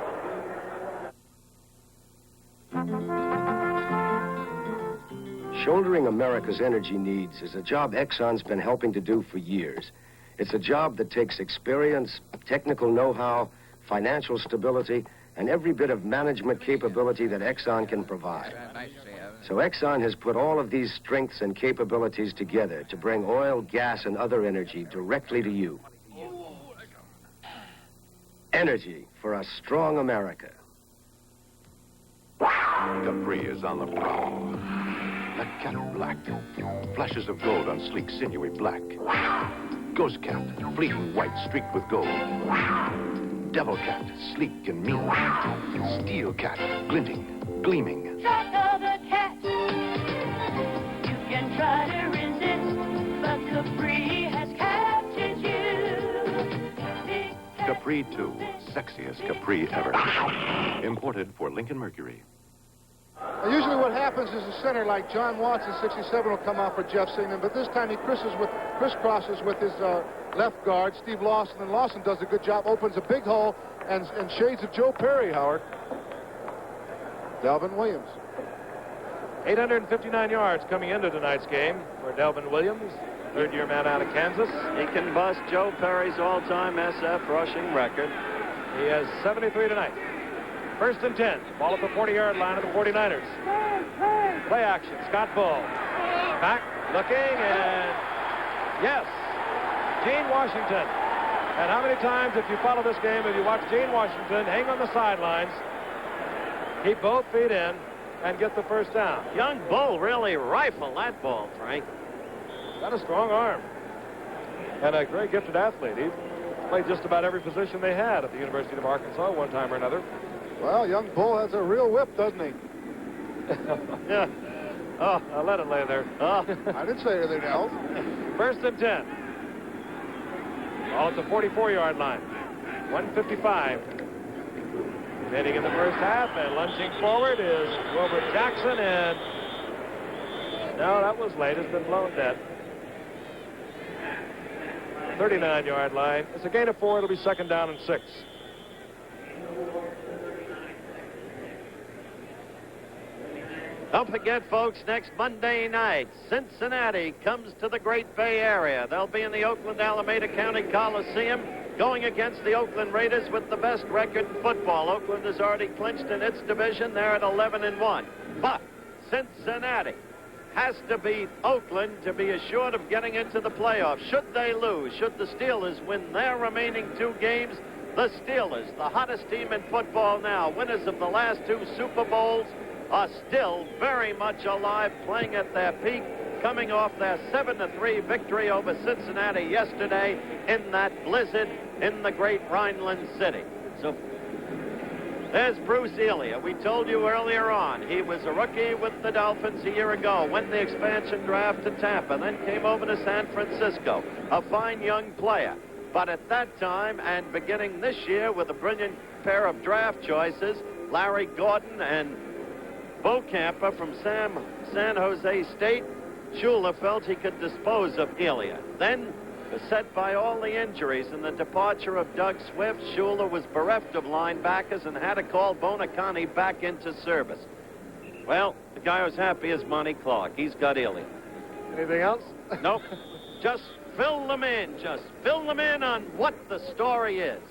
Shouldering America's energy needs is a job Exxon's been helping to do for years. It's a job that takes experience, technical know-how, financial stability, and every bit of management capability that Exxon can provide. So Exxon has put all of these strengths and capabilities together to bring oil, gas, and other energy directly to you. Energy for a strong America. Capri is on the prowl. Like cat black. Flashes of gold on sleek, sinewy black. Ghost cat, fleeting white streaked with gold. Devil cat, sleek and mean. Steel cat, glinting, gleaming. Shot of the cat. You can try to resist, but Capri has captured you. Capri 2, sexiest Capri ever. Imported for Lincoln Mercury. Usually what happens is a center like John Watson, 67, will come out for Jeff Sigmund, but this time he crisscrosses with his left guard, Steve Lawson, and Lawson does a good job, opens a big hole, and shades of Joe Perry, Howard. Delvin Williams. 859 yards coming into tonight's game for Delvin Williams, third-year man out of Kansas. He can bust Joe Perry's all-time SF rushing record. He has 73 tonight. 1st and 10. Ball at the 40-yard line of the 49ers. Play action. Scott Bull. Back, looking, and yes, Gene Washington. And how many times, if you follow this game, have you watched Gene Washington hang on the sidelines, keep both feet in, and get the first down? Young Bull really rifled that ball, Frank. Got a strong arm. And a very gifted athlete. He played just about every position they had at the University of Arkansas one time or another. Well, young Bull has a real whip, doesn't he? Yeah. Oh, I'll let it lay there. I didn't say anything else. 1st and 10. All at the 44-yard line. 1:55. Heading in the first half, and lunging forward is Wilbur Jackson, and no, that was late. It's been blown dead. 39-yard line. It's a gain of 4. It'll be 2nd down and 6. Don't forget, folks, next Monday night, Cincinnati comes to the Great Bay Area. They'll be in the Oakland-Alameda County Coliseum going against the Oakland Raiders with the best record in football. Oakland has already clinched in its division. They're at 11-1. But Cincinnati has to beat Oakland to be assured of getting into the playoffs. Should they lose, should the Steelers win their remaining 2 games, the Steelers, the hottest team in football now, winners of the last 2 Super Bowls, are still very much alive, playing at their peak, coming off their 7-3 victory over Cincinnati yesterday in that blizzard in the great Rhineland city. So There's Bruce Elia. We told you earlier on, he was a rookie with the Dolphins a year ago, went the expansion draft to Tampa, then came over to San Francisco. A fine young player. But at that time, and beginning this year with a brilliant pair of draft choices, Larry Gordon and Bo Camper from San Jose State, Shula felt he could dispose of Elia. Then, beset by all the injuries and the departure of Doug Swift, Shula was bereft of linebackers and had to call Bonacani back into service. Well, the guy who's happy is Monty Clark. He's got Elia. Anything else? Nope. Just fill them in. Just fill them in on what the story is.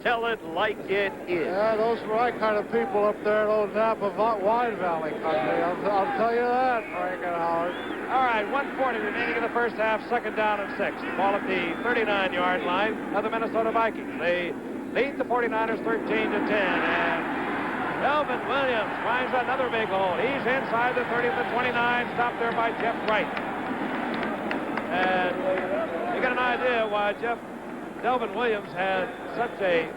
Tell it like it is. Yeah, those are my kind of people up there in old Napa Wine Valley country. I'll tell you that, Frank and Howard. All right, 1:40 remaining in the first half, 2nd down and 6. The ball at the 39-yard line of the Minnesota Vikings. They lead the 49ers 13-10, and Delvin Williams finds another big hole. He's inside the 30 to the 29, stopped there by Jeff Wright. And you get an idea why Delvin Williams had such a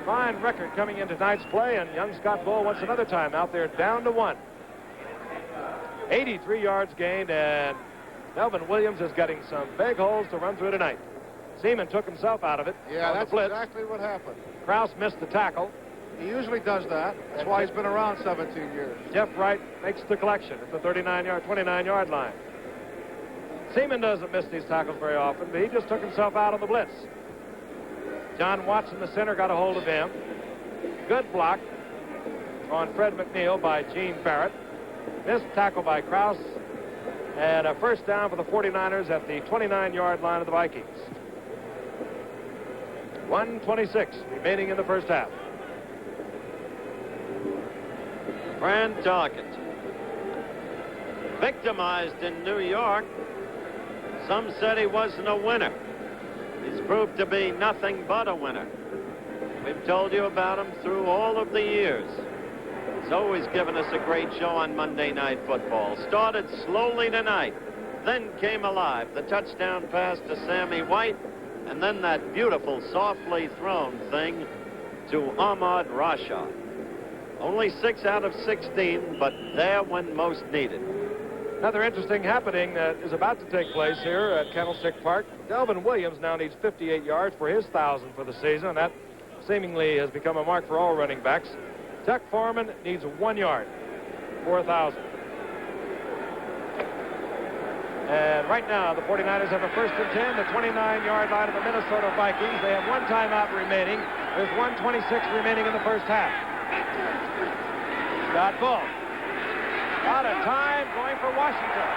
fine record coming into tonight's play, and young Scott Bull wants another time out there down to 1. 83 yards gained, and Delvin Williams is getting some big holes to run through tonight. Seaman took himself out of it. Yeah, on that's the blitz. exactly what happened. Krause missed the tackle. He usually does that. That's why he's been around 17 years. Jeff Wright makes the collection at the 29-yard line. Seaman doesn't miss these tackles very often, but he just took himself out on the blitz. John Watson, the center, got a hold of him. Good block on Fred McNeil by Gene Barrett. Missed tackle by Krause. And a first down for the 49ers at the 29-yard line of the Vikings. 1:26 remaining in the first half. Fran Target. Victimized in New York. Some said he wasn't a winner. He's proved to be nothing but a winner. We've told you about him through all of the years. He's always given us a great show on Monday Night Football. Started slowly tonight, then came alive. The touchdown pass to Sammy White, and then that beautiful, softly thrown thing to Ahmad Rashad. Only 6 out of 16, but there when most needed. Another interesting happening that is about to take place here at Candlestick Park. Delvin Williams now needs 58 yards for his 1,000 for the season. That seemingly has become a mark for all running backs. Chuck Foreman needs 1 yard for 1,000. And right now, the 49ers have a 1st and 10, the 29-yard line of the Minnesota Vikings. They have 1 timeout remaining. There's 1:26 remaining in the first half. Scott Bull. Out of time, going for Washington.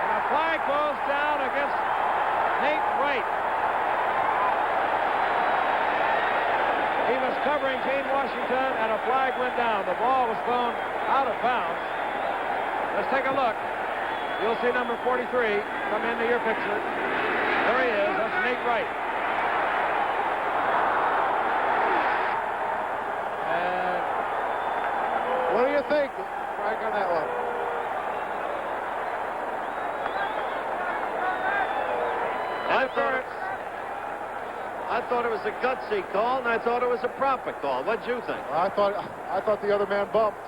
And a flag goes down against Nate Wright. He was covering Gene Washington, and a flag went down. The ball was thrown out of bounds. Let's take a look. You'll see number 43 come into your picture. There he is. That's Nate Wright. What do you think, Frank, on that one? I thought it was a gutsy call, and I thought it was a proper call. What'd you think? I thought the other man bumped.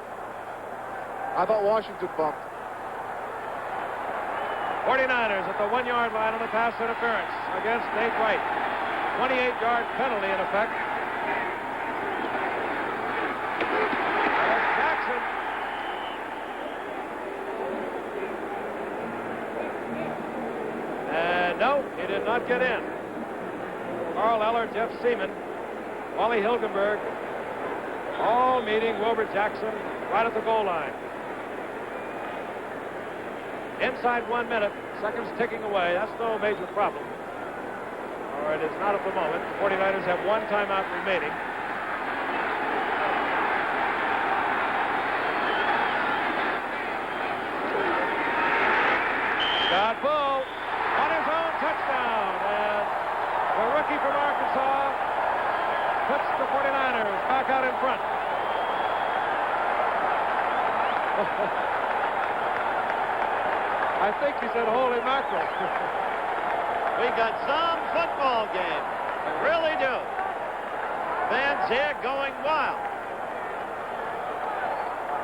I thought Washington bumped. 49ers at the 1-yard line on the pass interference against Nate Wright. 28-yard penalty in effect. Jackson. And no, he did not get in. Carl Eller, Jeff Seaman, Wally Hilgenberg, all meeting Wilbur Jackson right at the goal line. Inside 1 minute, seconds ticking away. That's no major problem. Or it is not at the moment. The 49ers have 1 timeout remaining. Scott Bull on his own touchdown. And the rookie from Arkansas puts the 49ers back out in front. I think he said, holy mackerel. We got some football game. We really do. Fans here going wild.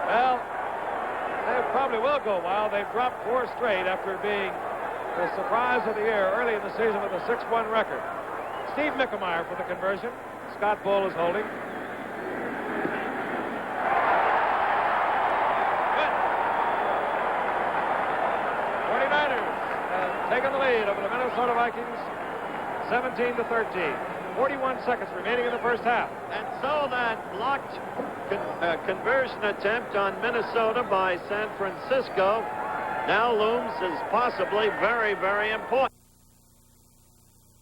Well, they probably will go wild. They've dropped 4 straight after being the surprise of the year early in the season with a 6-1 record. Steve Mickemeyer for the conversion. Scott Bull is holding. Good. 49ers have taken the lead over the Minnesota Vikings, 17-13. 41 seconds remaining in the first half. And so that blocked conversion attempt on Minnesota by San Francisco now looms as possibly very, very important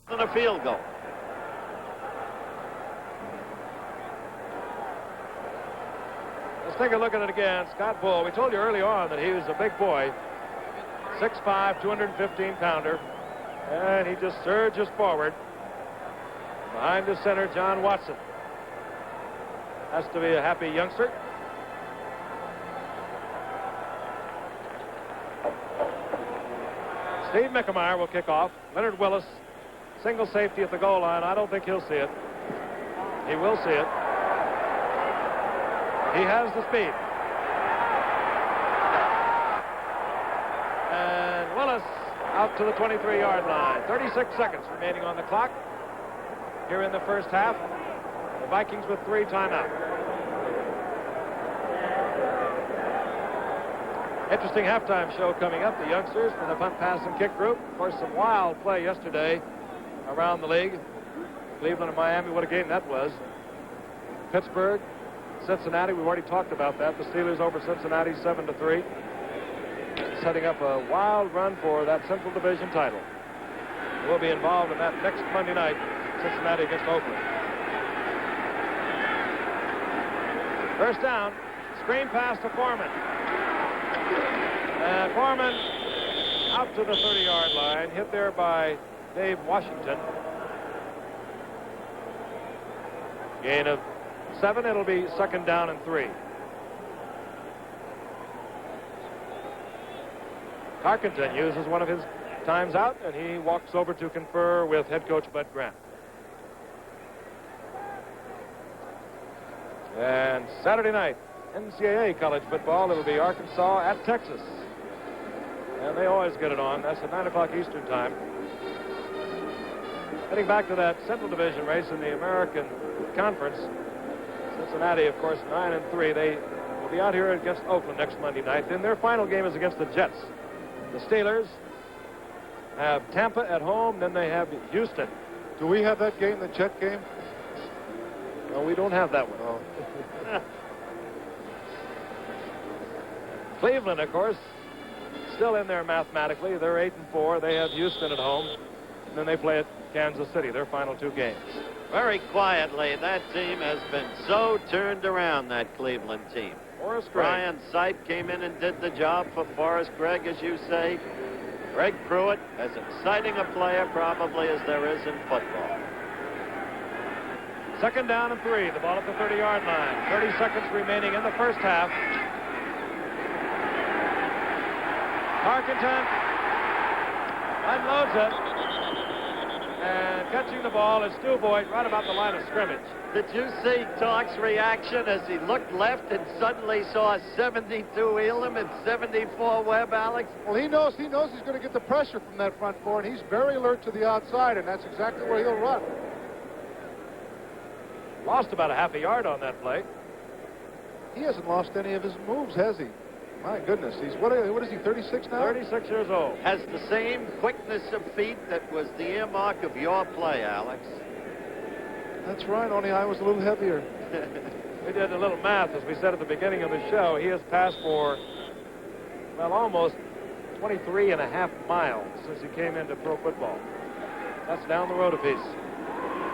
than a field goal. Let's take a look at it again. Scott Bull, we told you early on that he was a big boy, 6'5", 215-pounder, and he just surges forward. Behind the center, John Watson. Has to be a happy youngster. Steve Mickemeyer will kick off. Leonard Willis, single safety at the goal line. I don't think he'll see it. He will see it. He has the speed. And Willis out to the 23-yard line. 36 seconds remaining on the clock here in the first half. The Vikings with 3 timeouts. Interesting halftime show coming up. The youngsters from the punt, pass, and kick group. Of course, some wild play yesterday around the league. Cleveland and Miami, what a game that was. Pittsburgh, Cincinnati, we've already talked about that. The Steelers over Cincinnati 7-3. Setting up a wild run for that Central Division title. We'll be involved in that next Monday night, Cincinnati against Oakland. First down, screen pass to Foreman. And Foreman out to the 30-yard line, hit there by Dave Washington. Gain of 7, it'll be 2nd down and 3. Tarkenton uses one of his times out, and he walks over to confer with head coach Bud Grant. And Saturday night, NCAA college football, it'll be Arkansas at Texas. And they always get it on. That's at 9 o'clock Eastern time. Heading back to that Central Division race in the American Conference, Cincinnati, of course, 9-3. They will be out here against Oakland next Monday night. Then their final game is against the Jets. The Steelers have Tampa at home, then they have Houston. Do we have that game, the Jet game? No, we don't have that one. Oh. Cleveland, of course, still in there mathematically. They're 8-4. They have Houston at home, and then they play at Kansas City, their final 2 games. Very quietly, that team has been so turned around, that Cleveland team. Forrest Gregg. Brian Sipe came in and did the job for Forrest Gregg, as you say. Greg Pruitt, as exciting a player probably as there is in football. 2nd down and 3. The ball at the 30-yard line. 30 seconds remaining in the first half. Tarkenton unloads it. And catching the ball is Stu Boyd right about the line of scrimmage. Did you see Talk's reaction as he looked left and suddenly saw 72 Elam and 74 Webb, Alex? Well, he knows he's going to get the pressure from that front four, and he's very alert to the outside, and that's exactly where he'll run. Lost about a half a yard on that play. He hasn't lost any of his moves, has he? My goodness, he's what is he, 36 now? 36 years old. Has the same quickness of feet that was the earmark of your play, Alex. That's right, only I was a little heavier. We did a little math, as we said at the beginning of the show. He has passed for, well, almost 23.5 miles since he came into pro football. That's down the road a piece.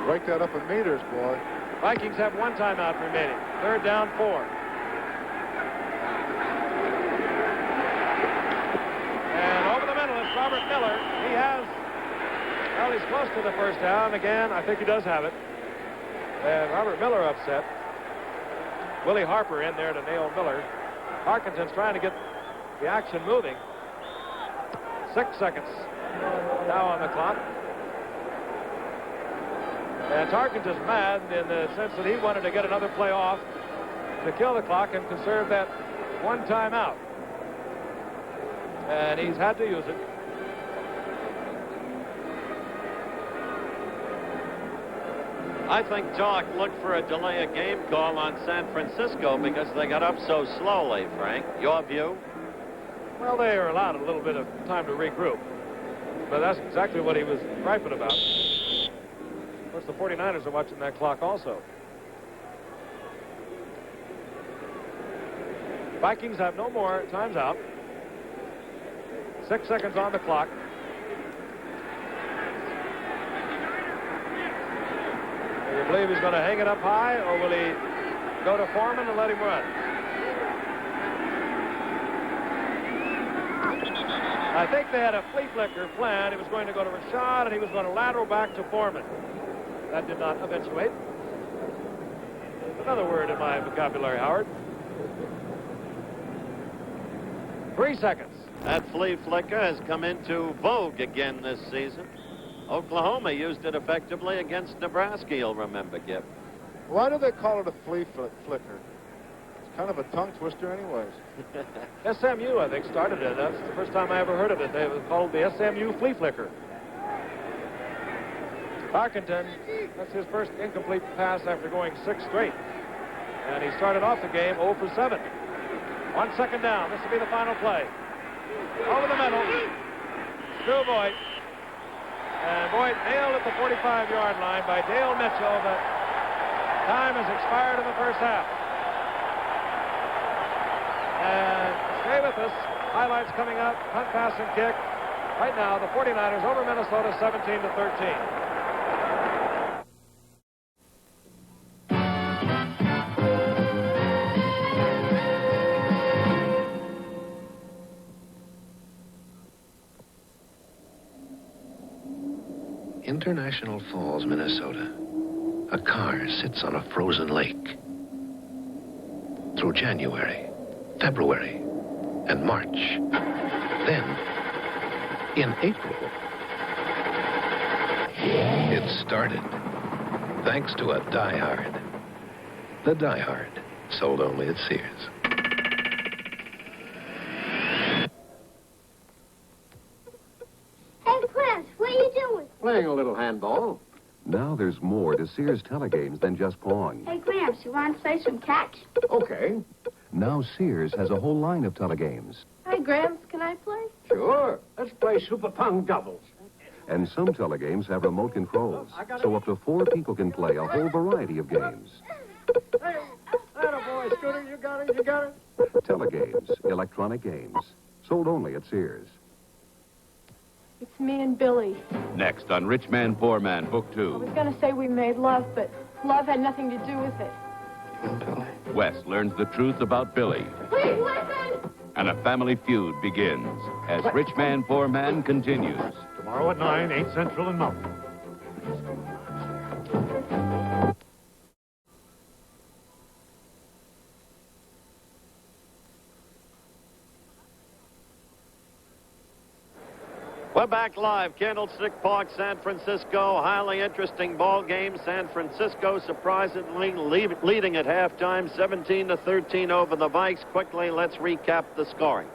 Break that up in meters, boy. Vikings have 1 timeout remaining. 3rd down, 4. And over the middle is Robert Miller. He has, well, he's close to the first down. Again, I think he does have it. And Robert Miller upset. Willie Harper in there to nail Miller. Tarkenton's trying to get the action moving. 6 seconds now on the clock. And Tarkenton's mad in the sense that he wanted to get another play off to kill the clock and conserve that one timeout. And he's had to use it. I think Talk looked for a delay of game call on San Francisco because they got up so slowly, Frank. Your view? Well, they are allowed a little bit of time to regroup. But that's exactly what he was griping about. Of course, the 49ers are watching that clock also. Vikings have no more times out. 6 seconds on the clock. Do you believe he's going to hang it up high, or will he go to Foreman and let him run? I think they had a flea flicker plan. He was going to go to Rashad, and he was going to lateral back to Foreman. That did not eventuate. Another word in my vocabulary, Howard. 3 seconds. That flea flicker has come into vogue again this season. Oklahoma used it effectively against Nebraska, you'll remember, Gip. Why do they call it a flea flicker? It's kind of a tongue twister anyways. SMU, I think, started it. That's the first time I ever heard of it. They was called the SMU flea flicker. Tarkenton, that's his first incomplete pass after going 6 straight. And he started off the game 0 for 7. 1 second down. This will be the final play. Over the middle. Stu Voigt. And Voigt nailed at the 45-yard line by Dale Mitchell, but time has expired in the first half. And stay with us. Highlights coming up. Punt, pass, and kick. Right now, the 49ers over Minnesota 17-13. International Falls, Minnesota. A car sits on a frozen lake. Through January, February, and March. Then, in April, it started. Thanks to a Die Hard. The Die Hard, sold only at Sears. Hey, Prince, what are you doing? Playing a little handball. Now there's more to Sears telegames than just Pong. Hey, Gramps, you want to play some catch? Okay. Now Sears has a whole line of telegames. Hi, Gramps, can I play? Sure. Let's play Super Pong doubles. And some telegames have remote controls, so up to 4 people can play a whole variety of games. Hey, attaboy, Scooter, you got it, you got it. Telegames, electronic games, sold only at Sears. It's me and Billy. Next on Rich Man, Poor Man, Book I 2. was going to say we made love, but love had nothing to do with it. Wes learns the truth about Billy. Please listen! And a family feud begins as Rich Man, Poor Man continues. Tomorrow at 9, 8 Central and Mountain. We're back live, Candlestick Park, San Francisco. Highly interesting ball game. San Francisco surprisingly leading at halftime, 17-13 over the Vikes. Quickly, let's recap the scoring.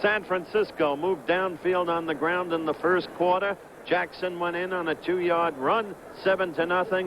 San Francisco moved downfield on the ground in the first quarter. Jackson went in on a 2-yard run, 7-0,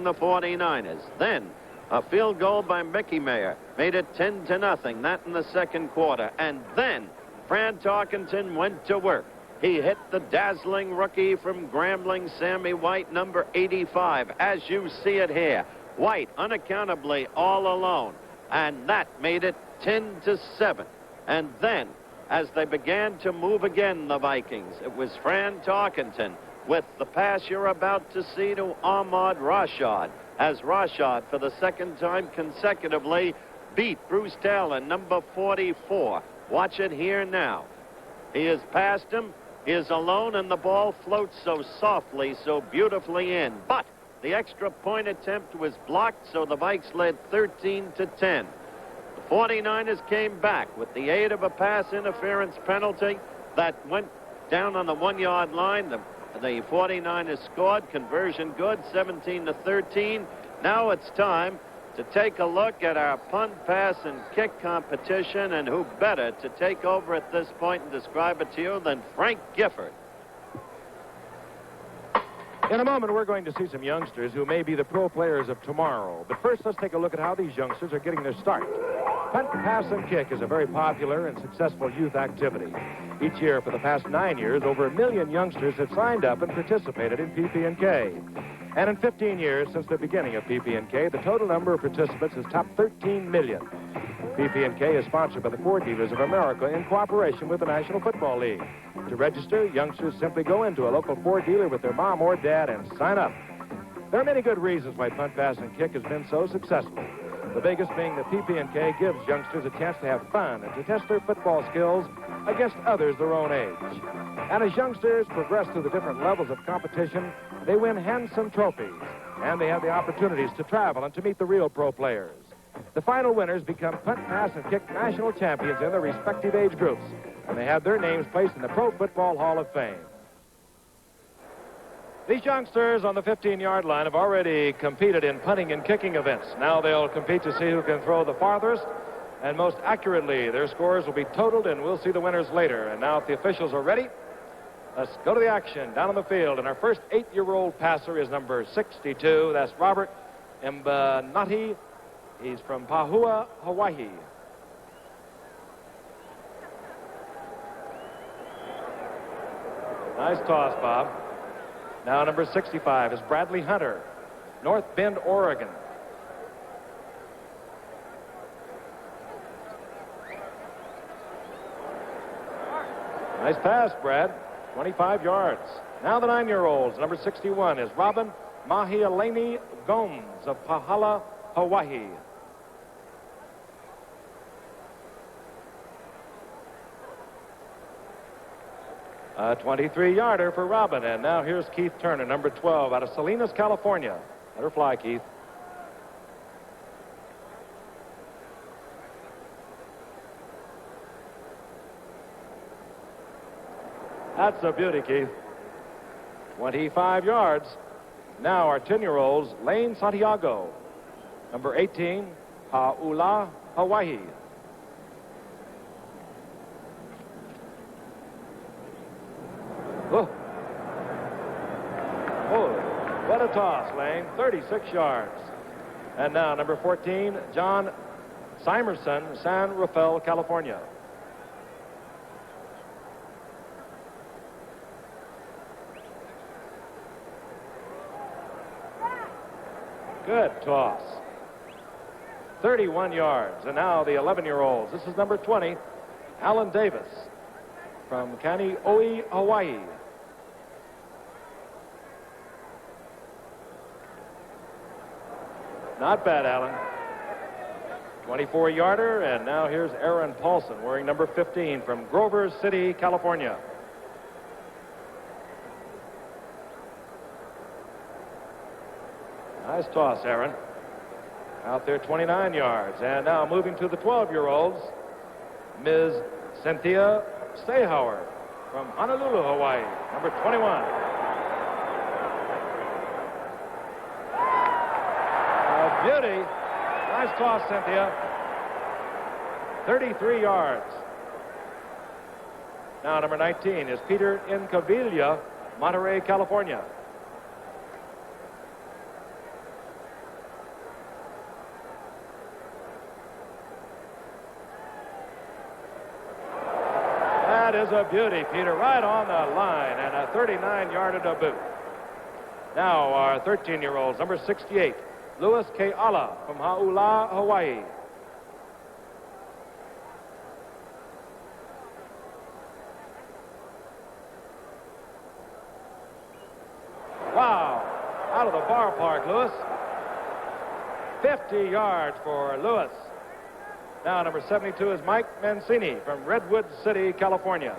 the 49ers. Then a field goal by Mickey Mayer made it 10-0, that in the second quarter. And then Fran Tarkenton went to work. He hit the dazzling rookie from Grambling, Sammy White, number 85, as you see it here. White, unaccountably, all alone. And that made it 10-7. And then, as they began to move again, the Vikings, it was Fran Tarkenton with the pass you're about to see to Ahmad Rashad, as Rashad, for the second time consecutively, beat Bruce Taylor, number 44. Watch it here now. He has passed him. He is alone, and the ball floats so softly, so beautifully in. But the extra point attempt was blocked, so the Vikes led 13-10. The 49ers came back with the aid of a pass interference penalty that went down on the 1-yard line. The The 49ers scored. Conversion good, 17-13. Now it's time to take a look at our punt, pass, and kick competition, and who better to take over at this point and describe it to you than Frank Gifford. In a moment, we're going to see some youngsters who may be the pro players of tomorrow. But first, let's take a look at how these youngsters are getting their start. Punt, pass, and kick is a very popular and successful youth activity. Each year for the past 9 years, over 1 million youngsters have signed up and participated in PP&K. And in 15 years since the beginning of PP&K, the total number of participants has topped 13 million. PP&K is sponsored by the Ford Dealers of America in cooperation with the National Football League. To register, youngsters simply go into a local Ford dealer with their mom or dad and sign up. There are many good reasons why punt, pass, and kick has been so successful. The biggest being that PP&K gives youngsters a chance to have fun and to test their football skills against others their own age. And as youngsters progress through the different levels of competition, they win handsome trophies, and they have the opportunities to travel and to meet the real pro players. The final winners become punt, pass, and kick national champions in their respective age groups, and they have their names placed in the Pro Football Hall of Fame. These youngsters on the 15-yard line have already competed in punting and kicking events. Now they'll compete to see who can throw the farthest and most accurately. Their scores will be totaled, and we'll see the winners later. And now if the officials are ready, let's go to the action down on the field. And our first 8-year-old passer is number 62. That's Robert Mbanati. He's from Pahua, Hawaii. Nice toss, Bob. Now number 65 is Bradley Hunter, North Bend, Oregon. Nice pass, Brad. 25 yards. Now the 9-year-olds. Number 61 is Robin Mahialani Gomes of Pahala, Hawaii. A 23-yarder for Robin. And now here's Keith Turner, number 12, out of Salinas, California. Let her fly, Keith. That's a beauty, Keith. 25 yards. Now our 10-year-olds, Lane Santiago, number 18, Ha'ula, Hawaii. Oh. Oh, what a toss, Lane. 36 yards. And now number 14, John Simerson, San Rafael, California. Good toss. 31 yards. And now the 11-year-olds. This is number 20, Alan Davis from Kaneohe, Hawaii. Not bad, Alan. 24-yarder, and now here's Aaron Paulson wearing number 15 from Grover City, California. Nice toss, Aaron. Out there, 29 yards. And now moving to the 12-year-olds, Ms. Cynthia Stayhauer from Honolulu, Hawaii, number 21. A beauty. Nice toss, Cynthia. 33 yards. Now number 19 is Peter Incaviglia, Monterey, California. That is a beauty, Peter, right on the line, and a 39-yarder to boot. Now our 13-year-olds, number 68, Louis Keala from Ha'ula, Hawaii. Wow, out of the ballpark, Louis. 50 yards for Louis. Now number 72 is Mike Mancini from Redwood City, California.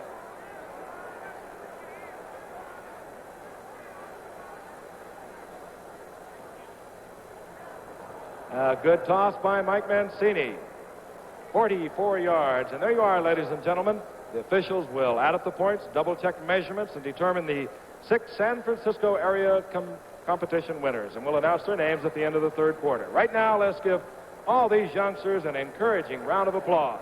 A good toss by Mike Mancini. 44 yards. And there you are, ladies and gentlemen, The officials will add up the points, double-check measurements, and determine the 6 San Francisco area competition winners. And we'll announce their names at the end of the third quarter. Right now, let's give all these youngsters an encouraging round of applause.